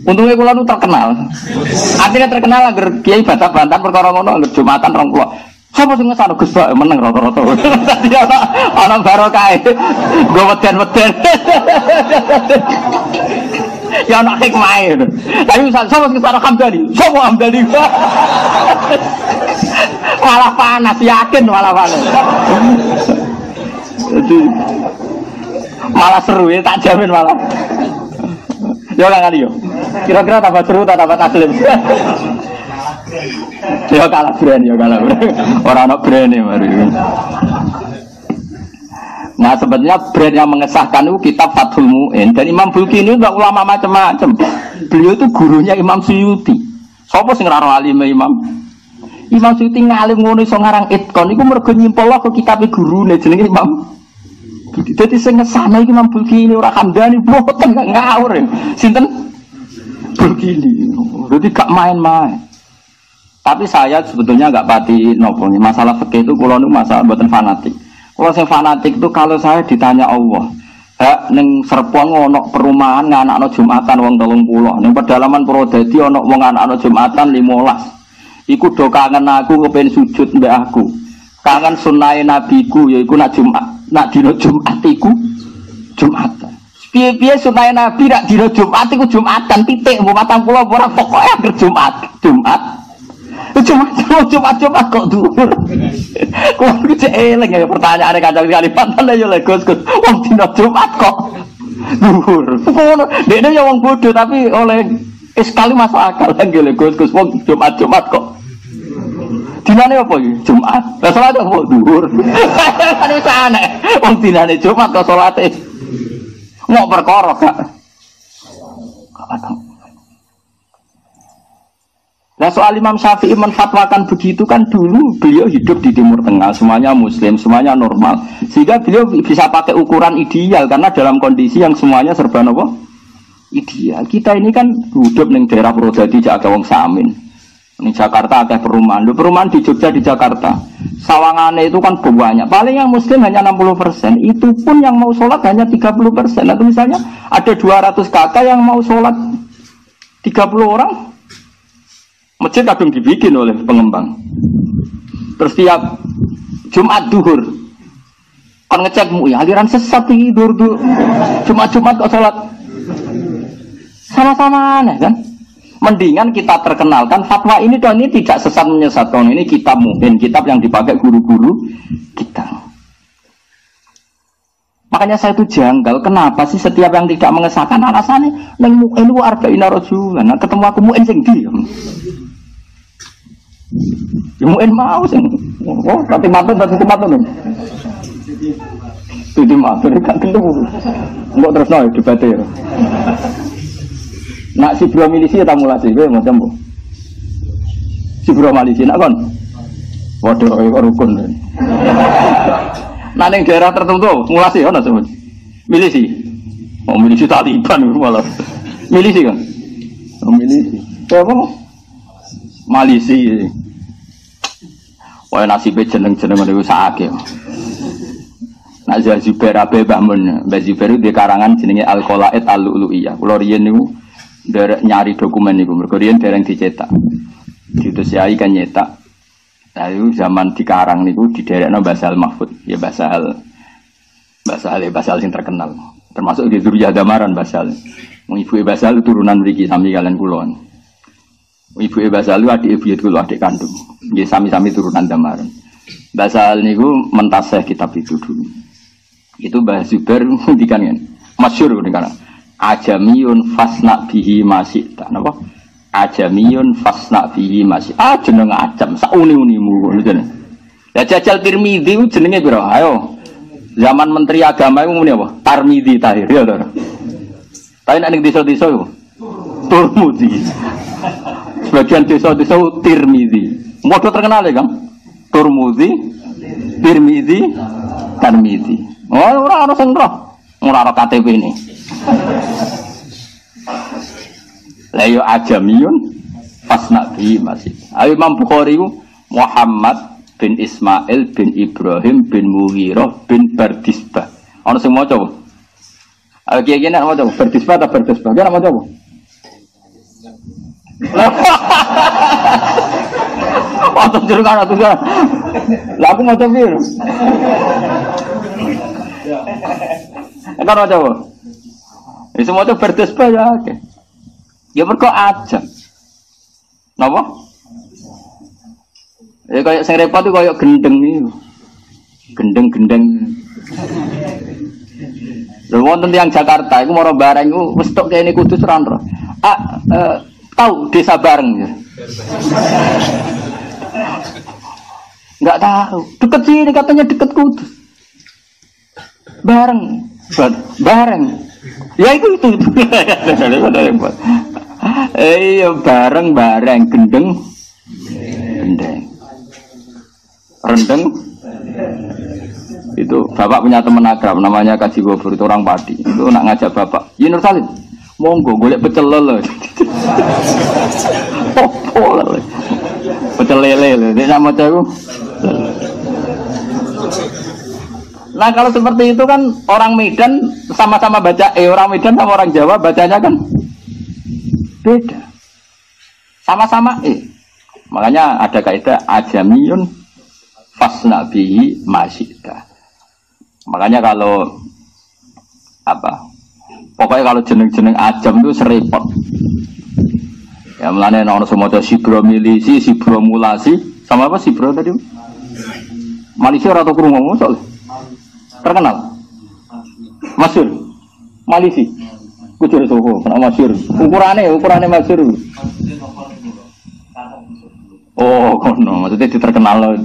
Untungnya kula nu terkenal. Artinya terkenal agar kiai bantah-bantah perkara ngono agar Jumatan 20. Sapa sing ngesano Gus Bak meneng rata-rata. Dadi ana barokah. Nggo weden-weden. Ya ana hikmahe. Tapi sapa sing ngesano Hamdani? Sapa Hamdani? Malah panas, yakin malah panas. Jadi malah seru ya, tak jamin malah. Ya kan kali yo. Kira-kira tambah seru tak tambah taslim. Ya kalah brand. Orang anak brand ya mari. Nah sebenarnya brand yang mengesahkan itu kitab Fathul Mu'in. Dan Imam Bulki ini enggak ulama macam-macam. Beliau itu gurunya Imam Suyuti. Sopo sing ora alime Imam Suyuti ngalim ngono iso ngarang Itqan iku mergo nyimpol ke kitabe gurune jenenge Imam. Dadi sing ngesahno iki Imam Bulki ini ora kandhani boten ngawur. Sinten? Bulki ini. Dadi gak main-main. Tapi saya sebetulnya nggak pati nopo nih masalah fikih itu kalau nu masalah buatan fanatik. Kalau saya fanatik itu kalau saya ditanya Allah, neng Serpong ono perumahan anak Jumatan wong 30, neng pedalaman Purwodadi ono wong anak Jumatan 15. Iku do kangen aku kepen sujud mbek aku. Kangen sunnahe nabiku yaiku nak Jumat, nak dina Jumat iku Jumatan. Piye-piye sunnahe nabi nak dina Jumat iku Jumatan titik mbok 40 ora pokoke akhir Jumat. Cuma kok dhuwur. Kok iki eling ya pertanyaane kadang kali pantan ya lek Gus. Wong dina Jumat kok dhuwur. Ngono. Dekne ya wong bodoh tapi oleh sekali masuk akal lagi lek Gus wong Jumat kok. Dinane apa iki? Jumat. Lah salat kok dhuwur. Kan wis aneh. Wong dinane Jumat kok salate. Ngok perkara gak. Nah soal Imam Syafi'i menfatwakan begitu kan dulu beliau hidup di Timur Tengah, semuanya Muslim, semuanya normal, sehingga beliau bisa pakai ukuran ideal karena dalam kondisi yang semuanya serba apa? Ideal. Kita ini kan hidup di daerah Purwodadi Jakarta wong Samin, di Jakarta ada perumahan di Jogja di Jakarta, sawangane itu kan banyak. Paling yang Muslim hanya 60%, itu pun yang mau sholat hanya 30%. Atau misalnya ada 200 kakak yang mau sholat 30 orang. Masjid kadang dibikin oleh pengembang. Terus tiap Jumat duhur kan ngecek ya aliran sesat ini duhur Jumat kok sholat sama-sama aneh kan. Mendingan kita terkenalkan fatwa ini dan ini tidak sesat menyesatkan. Ini kitab Mu'in, kitab yang dipakai guru-guru kita. Makanya saya itu janggal, kenapa sih setiap yang tidak mengesahkan alasannya neng Mu'in itu arba'ina rajulan. Nah, ketemu aku Mu'in sing diam. Mu'in mau sing. Oh, tapi matun. Jadi matun gak ketemu. Enggak terus no debate. Nak si bro milisi ya tamulasi kowe macam bu. Si bro milisi nak kon. Waduh kok rukun. Nah ning daerah tertentu mulasi ono sebut. Milisi. Oh milisi Taliban malah. Milisi kan. Oh milisi. Apa? Malisi. Wah nasibnya jeneng-jeneng itu sakit. Nak Zubair Abe Bahmun, Mbak Zubair itu di karangan jenenge Al-Qolaid Al-Lu'lu'iyah. Kalau riyen niku nyari dokumen niku, mergo riyen dereng dicetak. Diutus Yai kan nyetak. Lalu zaman dikarang niku diderekno Basal Mahfud, ya Basal sing terkenal. Termasuk di Zuriyah Damaran Basal. Ibu Basal turunan mriki sami kalian kula. Ibu Basal itu adik ibu kula, adik kandung. Nggih sami-sami turunan Damaran. Basal niku mentasih kitab itu dulu. Itu Mbah Zubair ngendikan kan. Masyhur ngendikan. Ajamiyun fasna bihi masyita. Napa? Ajamiyun fasna bihi masyi. Jeneng ajam sauni-unimu ngono jenenge. Ya Jajal Tirmidzi ku jenenge pira? Ayo. Zaman Menteri Agama iku muni apa? Tarmidzi Tahir ya to. Tapi nek ning desa-desa iku Turmudi. Sebagian desa-desa Tirmidzi. Modho terkenal ya, Kang. Turmudi, Tirmidzi, Tarmidzi. Oh, ora ana sing roh. Ora ana KTP ini. La yo ajamiyun fasna bi masih. Ayo Imam Bukhari Muhammad bin Ismail bin Ibrahim bin Mughirah bin Bardisbah. Ana sing maca apa? Kiye-kiye nek maca Bardisbah ta Bardisbah? Ki nek maca apa? Atau jero kan Lah aku maca piro? Kan maca apa? Wis maca bertasbih ya akeh. Ya mergo aja. Napa? Ya kayak sing repot itu kayak gendeng iki. Gendeng-gendeng. Lha wonten tiyang Jakarta iku mara bareng iku wis tok kene Kudus ranro. Tahu desa bareng ya. Enggak tahu. Deket sini katanya deket Kudus. Bareng. Bareng. Ya itu. Iya bareng gendeng. Rendeng. Itu bapak punya teman akrab namanya Kaji Gofur, itu orang Padi. Itu nak ngajak bapak, "Ya Nur Salim, monggo golek pecel lele." Pecel lele, dia nama cewek. Nah kalau seperti itu kan orang Medan sama-sama baca, orang Medan sama orang Jawa bacanya kan beda. Sama-sama Makanya ada kaidah ajamiyun fasna bihi masyida. Makanya kalau pokoknya kalau jeneng-jeneng ajam itu serepot. Ya mulane ana semoco sibromilisi, sibromulasi, sama apa sibro tadi? Malaysia ora tau krungu soal. Terkenal. Masyhur. Malisi. Kucur Soko, kena masyhur. Ukurane masyhur. Oh, kono, maksudnya terkenal loh.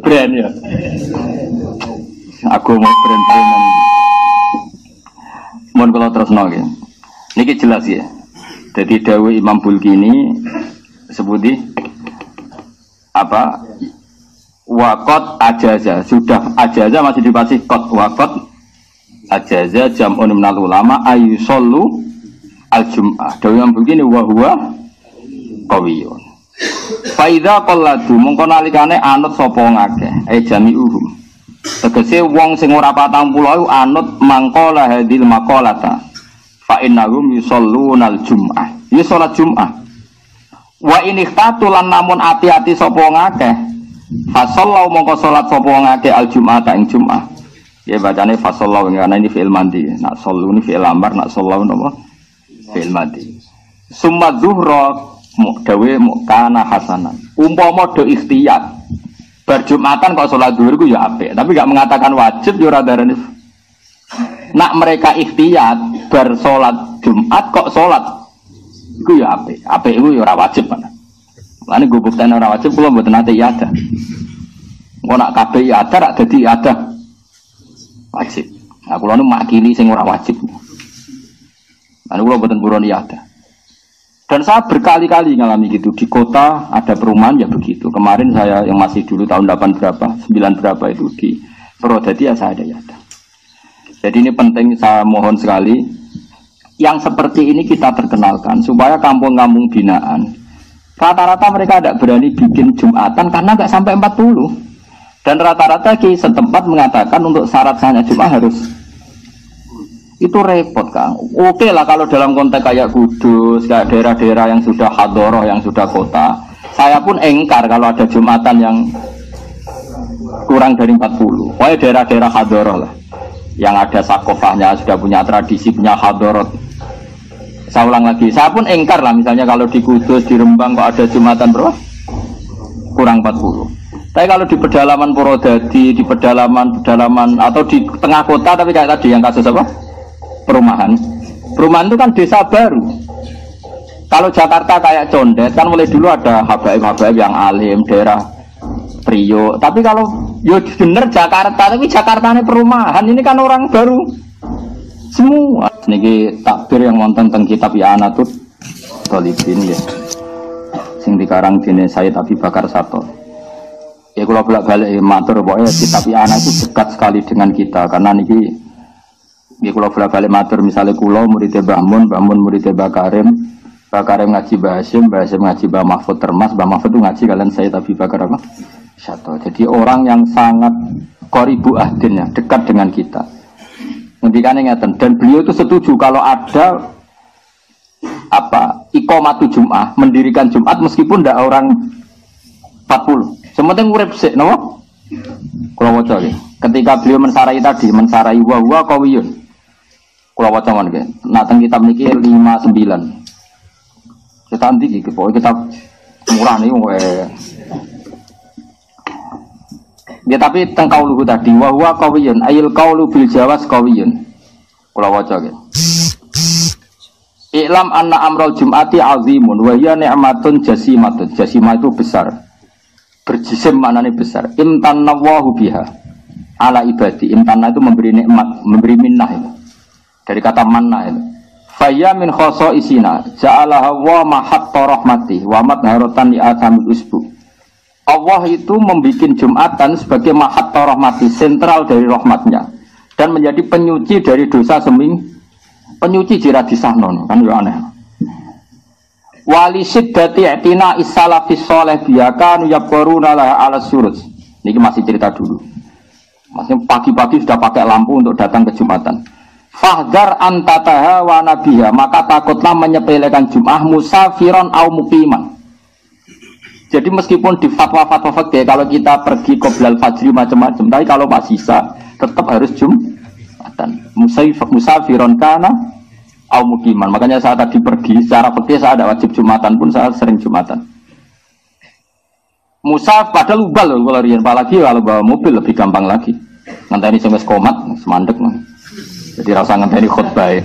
Brand ya. Aku mau brand-brandan. Mohon kalau terus nol ya. Niki jelas ya. Jadi dawuh Imam Bulkini sebuti Wakot ajaza, sudah ajaza masih dipasih kot wakot ajaza jam'un minal ulama ayusollu al-jum'ah. Dawuh Imam Bulkini wa huwa qawiyun. Faida qalladu mongko nalikane anut sapa ngakeh jami'uhum. Tegese wong sing ora 40 anut mangkola hadil maqalata. Fa innahum yusalluna al-jum'ah. Ya salat Jumat. Wa in ikhtatu lan namun ati-ati sapa ngakeh. Fa sallau mongko salat sapa ngakeh al-jum'ah ing Jumat. Ya bacane fa sallau ngene ini fi'il mandi. Nak sallu ni fi'il amar, nak sallau napa? Fi'il mandi. Summa zuhra dawe kana hasanan. Umpama do ikhtiyat bar Jumatan kok salat zuhur ku ya apik, tapi enggak mengatakan wajib ya ora darane. Nak mereka ikhtiyat bar salat Jumat kok salat iku ya apik. Apik iku ya ora wajib kan. Lane go buktene ora wajib kula mboten ate iada. Engko nak kabeh iada rak dadi iada wajib. Nah kula nu makili sing ora wajib. Lane kula mboten buron iada. Dan saya berkali-kali ngalami gitu. Di kota ada perumahan ya begitu. Kemarin saya yang masih dulu tahun 8 berapa, 9 berapa itu di Purwodadi ya saya ada yada. Jadi ini penting, saya mohon sekali. Yang seperti ini kita perkenalkan. Supaya kampung-kampung binaan. Rata-rata mereka tidak berani bikin Jumatan karena nggak sampai 40. Dan rata-rata ki setempat mengatakan untuk syarat sahnya Jumat harus. Itu repot Kang. Oke lah kalau dalam konteks kayak Kudus, kayak daerah-daerah yang sudah hadoroh, yang sudah kota. Saya pun engkar kalau ada Jumatan yang kurang dari 40. Pokoknya daerah-daerah hadoroh lah. Yang ada sakofahnya, sudah punya tradisi, punya hadorot. Saya ulang lagi, saya pun engkar lah misalnya kalau di Kudus, di Rembang kok ada Jumatan berapa? Kurang 40. Tapi kalau di pedalaman Purwodadi, di pedalaman atau di tengah kota, tapi kayak tadi yang kasus apa? Perumahan itu kan desa baru. Kalau Jakarta kayak Condet kan mulai dulu ada habaib-habaib yang alim daerah Priok. Tapi kalau yo bener Jakarta, tapi Jakarta ini perumahan, ini kan orang baru semua. Niki takbir yang wonten teng kitab I'anatul Thalibin ya. Sing dikarang dene Sayyid Abi Bakar Sato. Ya kalau bolak-balik matur pokoknya kitab I'ana itu dekat sekali dengan kita karena niki nggih kula bolak-balik matur misalnya kula muridé Mbah Mun muridé Mbah Karim ngaji Mbah Hasyim ngaji Mbah Mahfud Termas, Mbah Mahfud itu ngaji kalian Sayyid Abi Bakar apa? Sato. Jadi orang yang sangat qoribu ahdin ya, dekat dengan kita. Ngendikane ngeten dan beliau itu setuju kalau ada iqamatu Jum'ah, mendirikan Jumat meskipun ndak orang 40. Sementing urip sik napa? Kula waca nggih. Ketika beliau mensarai wa huwa qawiyun. Kula waca mawon nggih. Nah teng kitab niki 59. Kita nanti iki pokoke kitab murah niku ya tapi teng kauluhu tadi wa huwa qawiyun ayil qaulu bil jawaz qawiyun. Kula waca nggih. I'lam anna amral jum'ati azimun wa hiya ni'matun jasimatun. Jasimah itu besar. Berjisim maknanya besar. Imtanallahu biha ala ibadi. Imtanna itu memberi nikmat, memberi minnah itu. Dari kata manna itu. Faya min khosoisina ja'alaha wa mahatta rahmati wa madharatan li atamil usbu. Allah itu membuat Jumatan sebagai mahatta rahmati, sentral dari rahmatnya, dan menjadi penyuci dari dosa penyuci jira disahnon, kan yo aneh. Wali siddati i'tina is-salafis shalih biyakan yaquruna la ala surus. Niki masih cerita dulu. Maksudnya pagi-pagi sudah pakai lampu untuk datang ke Jumatan. Fahdar antataha wa nabiha, maka takutlah menyepelekan Jum'ah musafiron au muqiman. Jadi meskipun di fatwa-fatwa fikih kalau kita pergi qoblal fajri macam-macam, tapi kalau pas sisa tetap harus Jumatan. Musafiron kana au muqiman. Makanya saya tadi pergi secara fikih saya ada wajib Jumatan pun saya sering Jumatan. Musaf padahal ubal loh kalau riyen, apalagi kalau bawa mobil lebih gampang lagi. Ngenteni sing wis komat semandek. Jadi rasa ngenteni khutbah.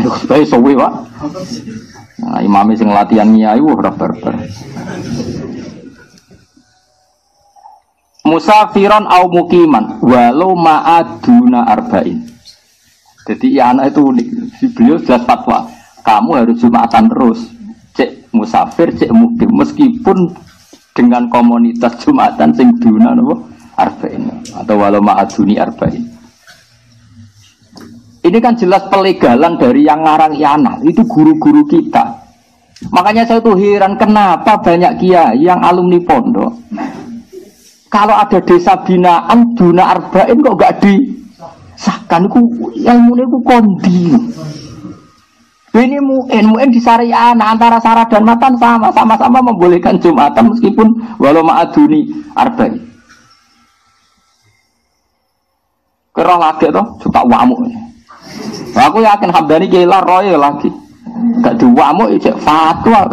Khutbah suwe, Pak. Nah, imame sing latihan nyai ora barbar. Musafiron au muqiman walau ma'aduna arba'in. Jadi ya anak itu unik. Beliau jelas fatwa. Kamu harus Jumatan terus. Cek musafir, cek mukim. Meskipun dengan komunitas Jumatan sing duna napa arba'in atau walau ma'aduni arba'in. Ini kan jelas pelegalan dari yang ngarang Yana. Itu guru-guru kita. Makanya saya tuh heran kenapa banyak kiai yang alumni pondok. Kalau ada desa binaan duna arba'in kok gak disahkan, ilmunya itu kondi. Ini muen di Syariah antara Sarah dan Matan sama-sama membolehkan Jumatan meskipun walau ma'aduni arba'in. Kerah lagi toh, suka wamuk. Aku yakin Hamdani kira roy lagi. Gak diwamuk cek fatwa.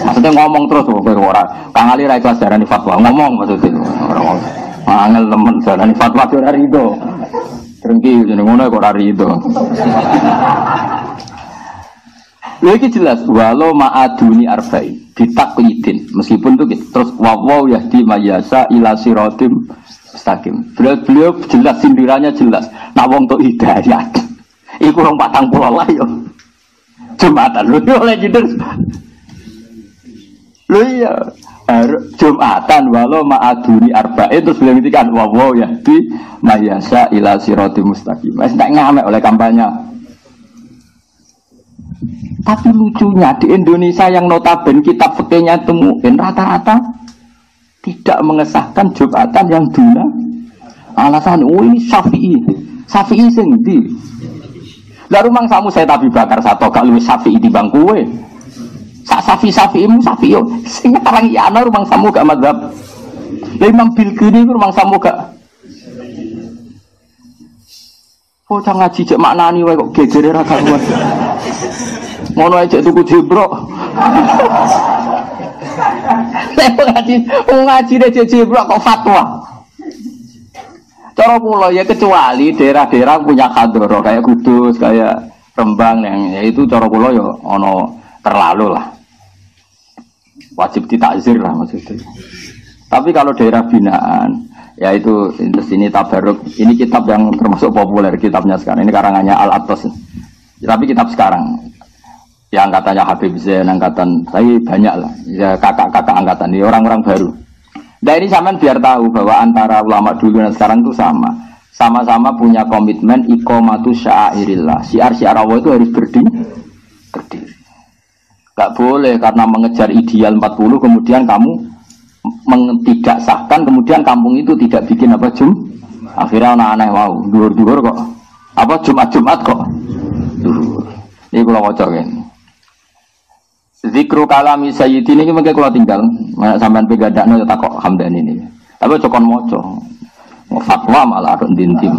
Maksudnya ngomong terus ora. Kang Ali ra ikhlas darani fatwa, ngomong maksudnya. Ora angel temen darani fatwa ora rido. Drengki jeneng ngono kok ora rido. Lha iki jelas walau ma'aduni arba'in ditaklidin meskipun itu terus wawaw yahdi mayasa ila siratim mustaqim. Beliau jelas sindirannya jelas. Nak wong tok hidayah. Iku rong 40 lah yo. Jumatan lho oleh gitu. Lho iya, Jumatan walau ma'aduni arba'in terus beliau ngendikan wawaw yahdi mayasa ila siratim mustaqim. Wis tak ngamek oleh kampanye. Tapi lucunya di Indonesia yang notabene kitab fikihnya temuin rata-rata tidak mengesahkan Jumatan yang duna. Alasan ini Syafi'i sing ndi? Lah rumang samu saya tapi bakar satu gak luwih Syafi'i di bangkuwe. Sak Syafi'imu Syafi'i sing ngarang Yana rumang samu gak mazhab. Lah Imam Bilqini rumang samu gak. Bocah ngaji cek maknani wae kok gegere ra karuan. Ngono ae cek tuku jebrok. Ngaji cek jebrok kok fatwa. Cara kula ya kecuali daerah-daerah punya kadoro kayak Kudus, kayak Rembang yang ya itu cara kula ya ono terlalu lah. Wajib ditakzir lah maksudnya. Tapi kalau daerah binaan ya itu sini tabaruk. Ini kitab yang termasuk populer kitabnya sekarang. Ini karangannya Al-Attas. Tapi kitab sekarang yang katanya Habib Zain angkatan saya banyak lah. Ya kakak-kakak angkatan ini orang-orang baru. Nah ini sampean biar tahu bahwa antara ulama dulu dan sekarang itu sama-sama punya komitmen iqamatu sya'airillah. Syiar-syiar Allah itu harus berdiri. Gak boleh karena mengejar ideal 40 kemudian kamu tidak sahkan kemudian kampung itu tidak bikin apa akhirnya anak-anak mau duhur-duhur kok apa Jumat kok duhur. Ini kula waca ngene. Zikru kalami sayyidin iki mengke kula tinggal. Sampeyan pegadakno takok Hamdani ini. Tapi cokon maca. Fatwa malah ada dintim.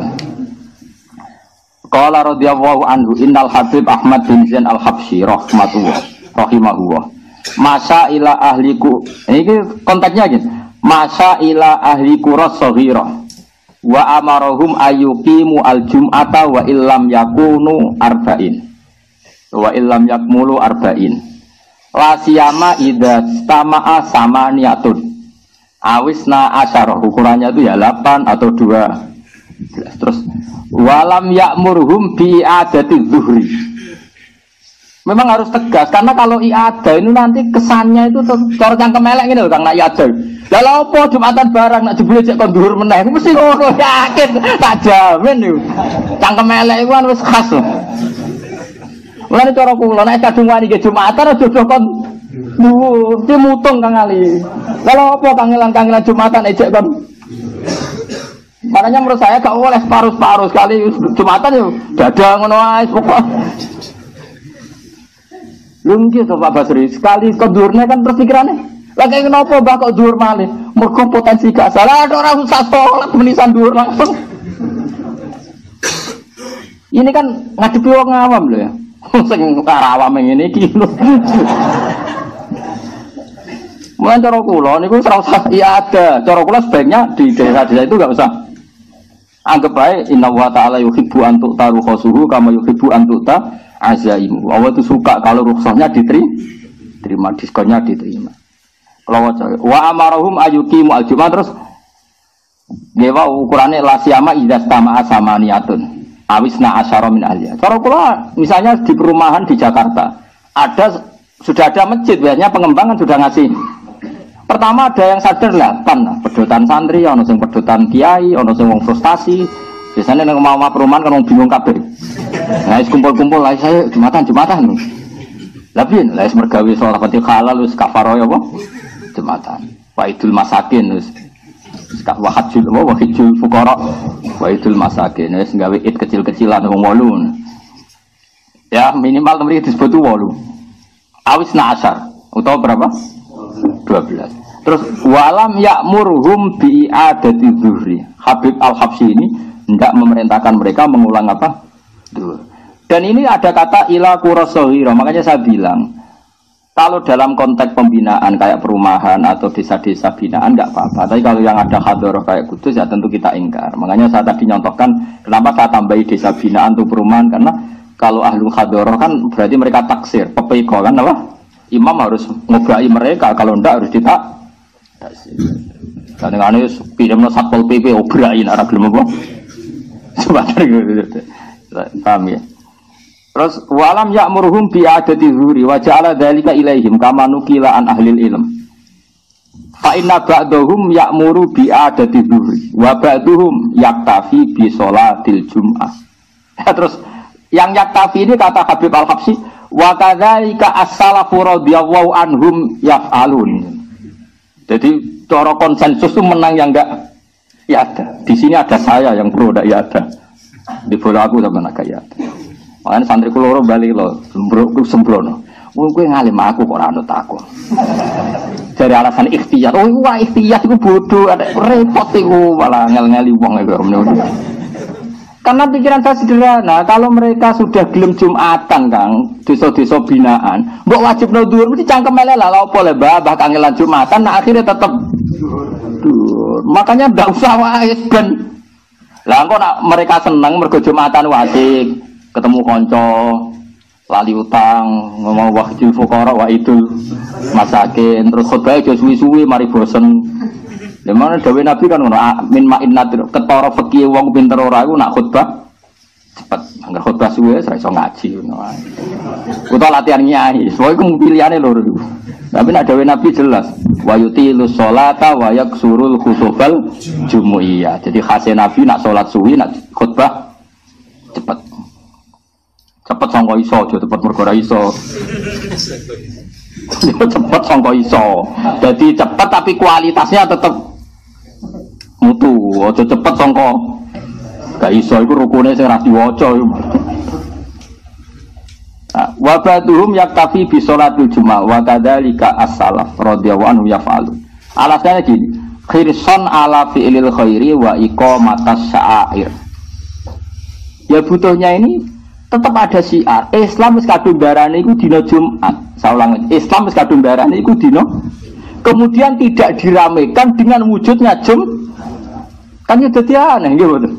Qala radhiyallahu anhu innal Habib Ahmad bin Zain al-Habsyi rahimahullah. Masa ila ahliku. Ini konteksnya gini. Masa ila ahliku rasaghira. Wa amarahum ayyuqimu al-jum'ata wa illam yakunu arba'in. Wa illam yakmulu arba'in. La siyama idza stama'a samaniyatun. Awisna asyarah, ukurannya itu ya 8 atau 12. Terus walam ya'murhum bi i'adati zuhri. Memang harus tegas karena kalau i'adah ini nanti kesannya itu cara cangkem elek ngene lho Kang nak i'adah. Lah opo Jumatan barang nak jebule cek kon dhuwur meneh mesti ngono yakin tak jamin yo. Cangkem elek iku kan wis khas lho. Mulane cara kula nek kadung wani ge Jumatan aja kon dhuwur, ki mutung Kang Ali. Lah opo kangelan-kangelan Jumatan ejek kon. Makanya menurut saya gak boleh separuh-separuh sekali Jumatan yo dada ngono ae pokok. Lungki to Pak Basri, sekali kedurne kan terus pikirannya. Lagi kenapa Mbah kok dhuwur malih? Mergo potensi gak salah ada orang usah salat menisan dhuwur langsung. Ini kan ngadepi wong awam lho ya. Sing awam ngene iki lho. Mulai cara kula niku ora usah iya ada. Cara kula sebaiknya di desa-desa itu enggak usah. Anggap baik inna wa ta'ala yuhibbu an tu'taru khasuhu kama yuhibbu an tu'ta azaimu. Allah itu suka kalau rukhsahnya diterima, diskonnya diterima. Kalau wa amarahum ayyuqimu al-jum'ah terus dewa ukurannya la siyama idza stama'a samaniyatun. Awisna asyara min ahliya. Cara kula misalnya di perumahan di Jakarta sudah ada masjid, biasanya pengembangan sudah ngasih. Pertama ada yang sadar lah, pedotan santri, ono sing pedotan kiai, ono sing wong frustasi. Biasanya nang omah perumahan kan wong bingung kabeh. Nah, kumpul-kumpul lah saya Jumatan. Lah piye? Lah wis mergawe salat halal wis kafarah apa? Jumatan. Waidul masakin wis wahidul fuqara, waidul masakin wis gawe id kecil-kecilan wong 8. Ya, minimal mriki disebut 8. Awisna asyar utawa berapa? 12. Terus walam ya'murhum bi i'adati zuhri. Habib Al-Habsyi ini tidak memerintahkan mereka mengulang apa? Zuhur. Dan ini ada kata ila qurasaghira. Makanya saya bilang kalau dalam konteks pembinaan kayak perumahan atau desa-desa binaan enggak apa-apa. Tapi kalau yang ada hadharah kayak Kudus ya tentu kita ingkar. Makanya saya tadi nyontohkan kenapa saya tambahi desa binaan untuk perumahan karena kalau ahlu hadharah kan berarti mereka taksir, pepeko kan apa? Imam harus ngobai mereka, kalau ndak harus ditak. Kadang-kadang pinjamno Satpol PP obrain ora gelem apa. Sebentar gitu. Paham ya? Terus walam ya'muruhum bi adati zuhri wa ja'ala dzalika ilaihim kama nukila an ahlil ilm. Fa inna ba'dahum ya'muru bi adati zuhri wa ba'duhum yaktafi bi sholatil jum'ah. Terus yang yaktafi ini kata Habib Al-Habsyi wa kadzalika as-salafu radhiyallahu anhum yaf'alun. Jadi cara konsensus itu menang yang enggak ya ada. Di sini ada saya yang pro ndak ya ada. Di bola aku sama nak ya ada. Makanya santri kula bali lho, sembrono. Wong kowe ngalim aku kok ora anut aku. Dari alasan ikhtiyar. Oh, wah ikhtiyar iku bodoh, ada repot iku malah ngel-ngeli wong iku. Karena pikiran saya sederhana, kalau mereka sudah gelem Jumatan Kang, desa-desa binaan, mbok wajib no dhuwur mesti cangkem elek lah opo le Mbah kangelan Jumatan nah akhirnya tetap dhuwur. Makanya ndak usah wae ben. Lah engko nak mereka seneng mergo Jumatan wajib, ketemu kanca, lali utang, ngomong wahidul fuqara wa idul masakin, terus khotbah aja suwi-suwi mari bosen. Lha mana dawuh Nabi kan ngono, min ma'innat ketara fikih wong pinter ora iku nak khotbah cepet, anggar khotbah suwe ora iso ngaji ngono ae. Utawa latihan nyai, soalnya iku pilihane loro iku. Tapi nak dawuh Nabi jelas, wa yutilus sholata wa yaksurul khutubal jumu'iyah. Jadi khase Nabi nak salat suwi nak khotbah cepet. Cepet sangka iso, aja cepet mergo ora iso. Cepet sangka iso. Jadi cepet tapi kualitasnya tetap mutu, aja cepet sangka gak iso iku rukune sing ra diwaca. Wa ba'duhum yaktafi bi sholatil Jumat wa kadzalika as-salaf radhiyallahu anhu yaf'alu. Alasannya gini, khirson ala fi'lil khairi wa iqamatas sya'air. Ya butuhnya ini tetap ada syiar. Islam wis kadung darane iku dina Jumat. Saya ulang, Islam wis kadung darane iku dina. Kemudian tidak diramaikan dengan wujudnya kan ya dadi aneh nggih mboten.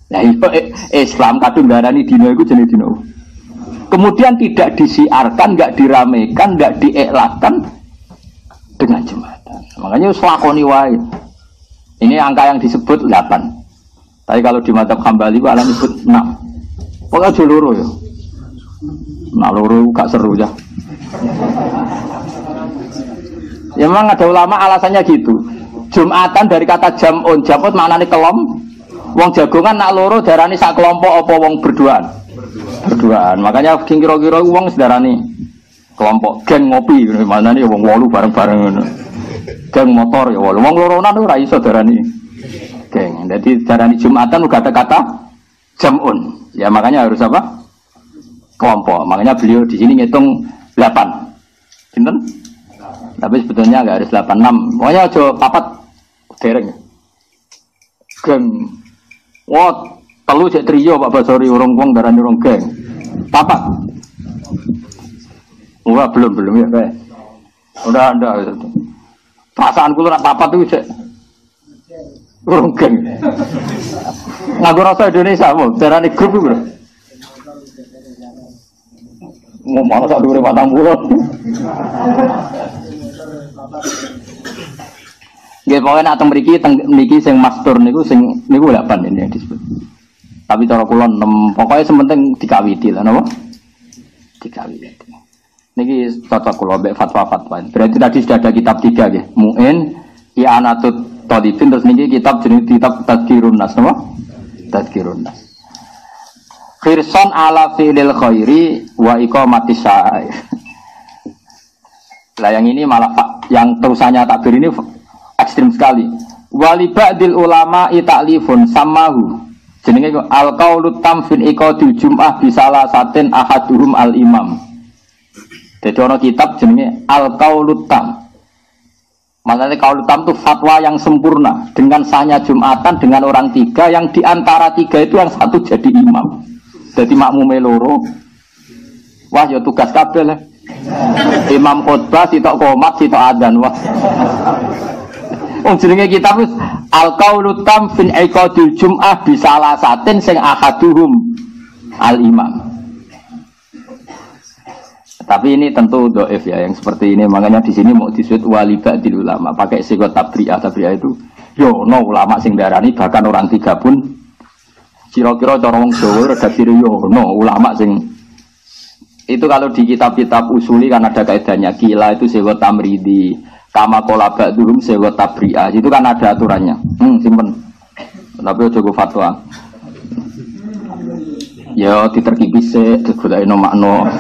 Lah Islam kadung darane dina iku jenenge dina. Kemudian tidak disiarkan, enggak diramaikan, enggak diiklankan dengan Jumatan. Makanya wis lakoni wae. Ini angka yang disebut 8. Tapi kalau di mazhab Hambali Pak Alam disebut 6. Pokoknya aja loro ya. Nah loro gak seru ya. Ya memang ada ulama alasannya gitu. Jumatan dari kata jam'un, jam'un maknane kelom. Wong jagongan nak loro darani sak kelompok apa wong berduaan. Berduaan. Makanya kira-kira wong sedarani kelompok geng ngopi, maknane wong 8 bareng-bareng ngono. Geng motor ya 8. Wong loronan ora iso darani geng. Jadi darani Jumatan uga ada kata jam'un. Ya makanya harus apa? Kelompok. Makanya beliau di sini ngitung 8. Pinten? Tapi sebetulnya enggak harus 8 6. Pokoknya aja papat dereng. Geng. Wah, telu cek trio Pak Basori urung wong darani urung geng. Papat. Wah, belum ya, kayak. Udah ada. Perasaan kula nak papat itu cek urung geng. Nganggo rasa Indonesia mau darani grup itu. Ngomong sak dhuwure 40. Nggih pokoke nek teng mriki sing mastur niku 8 ini yang disebut. Tapi cara kula 6, pokoke sementing dikawiti lah napa? Dikawiti. Niki cocok kula mbek fatwa-fatwa. Berarti tadi sudah ada kitab 3 nggih. Mu'in, I'anatut Talibin, terus niki kitab jenis kitab Tadhkirun Nas napa? Tadhkirun Nas. Khirson ala fi'lil khairi wa iqamatis sya'air. Lah yang ini malah yang terusannya takbir ini ekstrim sekali. Wali ba'dil ulama ta'lifun samahu. Jenenge al-qaulut tam fin iqadil jum'ah bisalah satin ahaduhum al-imam. Jadi ana kitab jenenge al-qaulut tam. Maknanya qaulut tam itu fatwa yang sempurna dengan sahnya Jumatan dengan orang 3 yang di antara 3 itu yang satu jadi imam. Jadi makmume loro. Wah ya tugas kabeh lah. Imam khutbah sitok qomat sitok adzan wah. Jenenge kitab wis al-qaulu tam fin iqadil jum'ah bisalah satin sing ahaduhum al-imam. Tapi ini tentu dhaif ya yang seperti ini, makanya di sini mau disebut wali ba'dil ulama pakai sigot tabri'ah itu yo no ulama sing darani bahkan orang 3 pun kira-kira cara wong Jawa redaksi yo no ulama sing itu. Kalau di kitab-kitab usuli kan ada kaidahnya kila itu sigot tamridi kama qala ba'dhum sigot tabri'ah itu kan ada aturannya. Simpen. Tapi aja go fatwa. Ya diterkipis sik digoleki makna.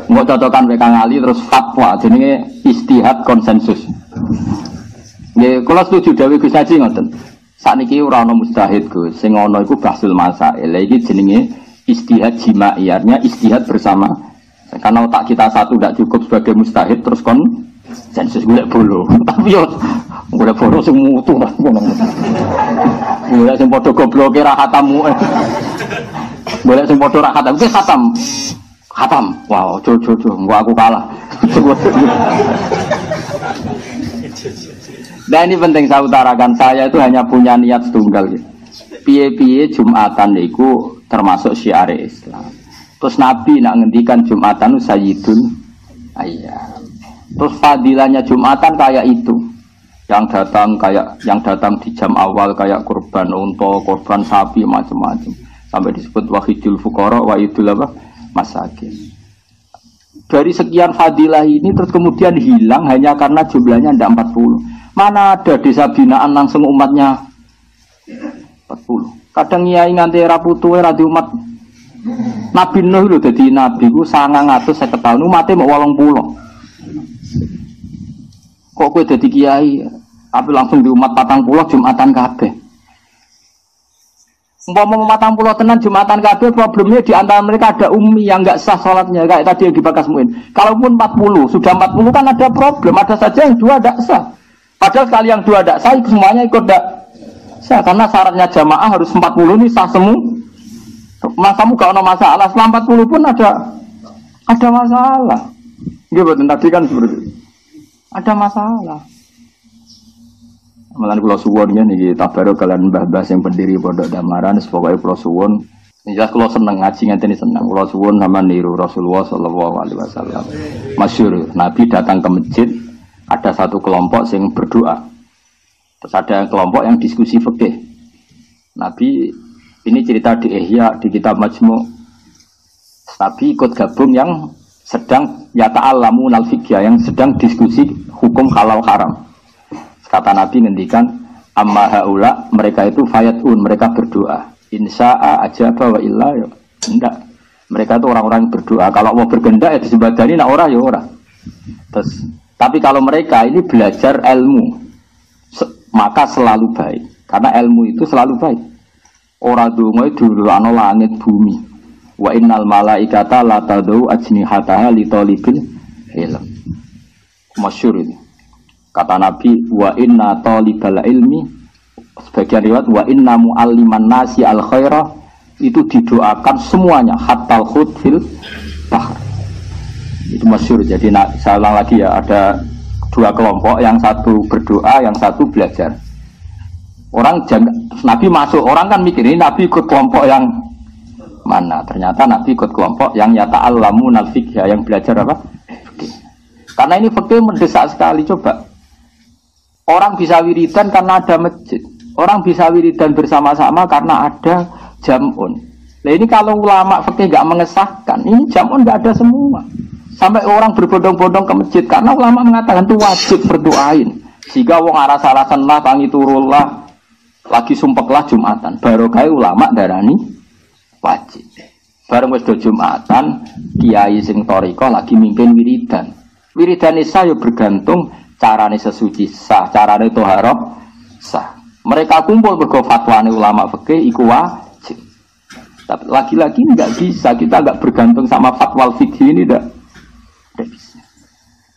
Mbok cocokan wek Kang Ali terus fatwa jenenge istihad konsensus. Nggih kula setuju dawuh Gus Haji ngoten. Sakniki ora ana mustahid Gus, sing ana iku bahsul masail. Lah iki jenenge istihad jimaiyarnya istihad bersama. Karena otak kita satu tidak cukup sebagai mustahid terus konsensus golek bolo. Tapi yo golek bolo sing mutu lah ngono. Golek sing padha gobloke ra khatamu. Golek sing padha ra khatam. Wis khatam. Khatam. Wow, jojo engko aku kalah. Dan ini penting saya utarakan, saya itu hanya punya niat tunggal gitu. Piye-piye Jumatan niku termasuk syiar Islam. Terus Nabi nak ngendikan Jumatan sayyidul ayyam. Terus fadilahnya Jumatan kayak itu. Yang datang di jam awal kayak kurban unta, kurban sapi macam-macam. Sampai disebut wahidul fuqara, wahidul apa? Masakin. Dari sekian fadilah ini terus kemudian hilang hanya karena jumlahnya tidak 40. Mana ada desa binaan langsung umatnya 40. Kadang nyai nganti era putu era di umat. Nabi Nuh lho dadi nabi ku 950 tahun umate mau 80. Kok kowe dadi kiai tapi langsung di umat 40 Jumatan kabeh. Umpama 40 tenan Jumatan kabeh problemnya di antara mereka ada ummi yang enggak sah salatnya kayak tadi yang dibahas Muin. Kalaupun 40, sudah 40 kan ada problem, ada saja yang 2 enggak sah. Padahal sekali yang 2 enggak sah semuanya ikut enggak sah karena syaratnya jamaah harus 40 ini sah semua. Mas kamu gak ada masalah, setelah 40 pun ada masalah. Nggih mboten tadi kan seperti itu. Ada masalah. Malan kula suwun niki tabarok kalian mbah-mbah sing pendiri Pondok Damaran pokoke kula suwun. Jelas kula seneng ngaji ngene seneng. Kula suwun sama niru Rasulullah sallallahu alaihi wasallam. Masyhur Nabi datang ke masjid ada satu kelompok sing berdoa. Terus ada kelompok yang diskusi fikih. Nabi ini cerita di Ihya di kitab Majmu'. Nabi ikut gabung yang sedang yata'allamun al-fiqh yang sedang diskusi hukum halal haram. Kata Nabi ngendikan amma haula mereka itu fayatun mereka berdoa insya'a ajaba wa illa ya enggak mereka itu orang-orang yang berdoa kalau mau bergendak ya disembadani nak ora ya ora terus tapi kalau mereka ini belajar ilmu maka selalu baik karena ilmu itu selalu baik ora donga dulu ana langit bumi wa innal malaikata la tadau ajnihataha li talibil ilm masyhur ini. Kata Nabi, wa inna talibal ilmi, sebagian riwayat, wa inna mu'alliman nasi al khairah, itu didoakan semuanya, hatta al-khud fil bahr. Itu masyhur. Jadi saya ulang lagi ya, ada 2 kelompok, yang satu berdoa, yang satu belajar. Nabi masuk, orang kan mikir, ini Nabi ikut kelompok yang mana? Ternyata Nabi ikut kelompok yang yata'allamun al-fiqh, yang belajar apa? Fikih. Karena ini fikih mendesak sekali, coba. Orang bisa wiridan karena ada masjid. Orang bisa wiridan bersama-sama karena ada jam'un. Nah ini kalau ulama fikih enggak mengesahkan, ini jam'un enggak ada semua. Sampai orang berbondong-bondong ke masjid karena ulama mengatakan itu wajib berdoain. Jika wong aras-arasan lah tangi turullah lagi sumpeklah Jumatan. Barokah ulama darani wajib. Bareng wis do Jumatan, kiai sing thariqah lagi mimpin wiridan. Wiridan isa yo bergantung carane sesuci sah, carane toharoh sah. Mereka kumpul mergo fatwane ulama fikih iku wajib. Tapi lagi-lagi enggak bisa, kita enggak bergantung sama fatwa fikih ini enggak bisa.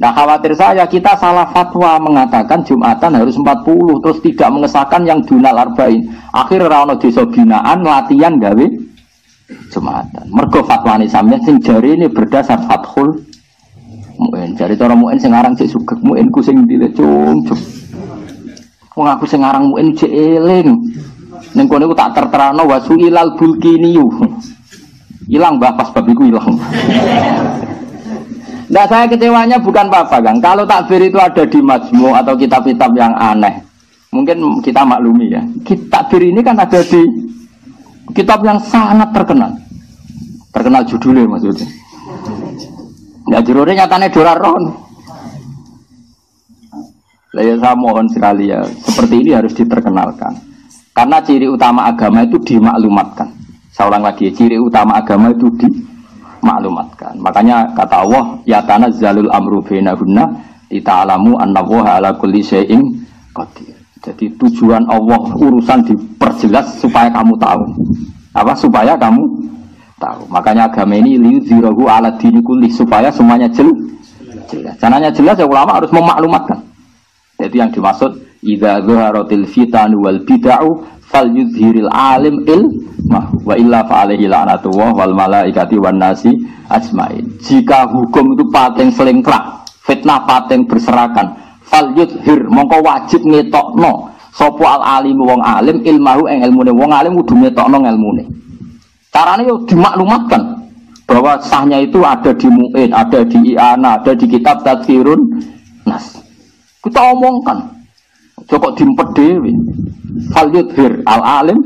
Nah khawatir saya kita salah fatwa mengatakan Jumatan harus 40 terus tidak mengesahkan yang dunal arba'in. Akhir ra ono desa binaan latihan gawe Jumatan. Mergo fatwane sampeyan sing jare ini berdasar Fathul Mu'in, jadi cara Mu'in sing aran cek sugih, Mu'in ku sing dile cung. Wong aku sing aran Mu'in cek eling. Ning kono ku tak terterano wasuilal bulkiniyu. Hilang mbah pas bab iku ilang. Nah saya kecewanya bukan apa Kang. Kalau takbir itu ada di Majmu' atau kitab-kitab yang aneh. Mungkin kita maklumi ya. Takbir ini kan ada di kitab yang sangat terkenal. Terkenal judulnya maksudnya. Nggak jurure nyatane doraron. Ya saya mohon sekali ya, seperti ini harus diterkenalkan. Karena ciri utama agama itu dimaklumatkan. Saya ulang lagi, ciri utama agama itu dimaklumatkan. Makanya kata Allah, ya tanazzalul amru bainahunna lita'lamu annallaha ala kulli syai'in qadir. Jadi tujuan Allah urusan diperjelas supaya kamu tahu. Apa supaya kamu tahu. Makanya agama ini liyudhirahu ala dini kulli supaya semuanya jelas. Caranya jelas ya ulama harus memaklumatkan. Jadi yang dimaksud idza dhaharatil fitanu wal bid'u falyudhhiril alim ilmah wa illa fa alaihi la'natullah wal malaikati wan nasi ajmain. Jika hukum itu pating selingklak, fitnah pating berserakan, falyudhhir mongko wajib ngetokno sapa al alim wong alim ilmahu ing ilmune wong alim kudu ngetokno ilmune. Caranya dimaklumatkan bahwa sahnya itu ada di Mu'in, ada di I'ana, ada di kitab Tadhkirun Nas. Kita omongkan, joko dimpet dewi. Fal yudhir al-alim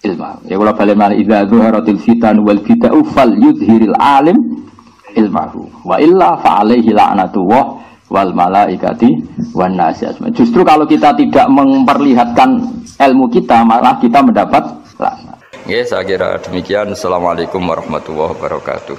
ilmah. Ya kalau bagaimana idza zuharatil fitan wal bid'u fal yudhiril alim ilmahu. Wa illa fa alaihi la'natullah wal malaikati wan nasi ajmain. Justru kalau kita tidak memperlihatkan ilmu kita, malah kita mendapat laknat. Ya, saya kira demikian. Assalamualaikum warahmatullahi wabarakatuh.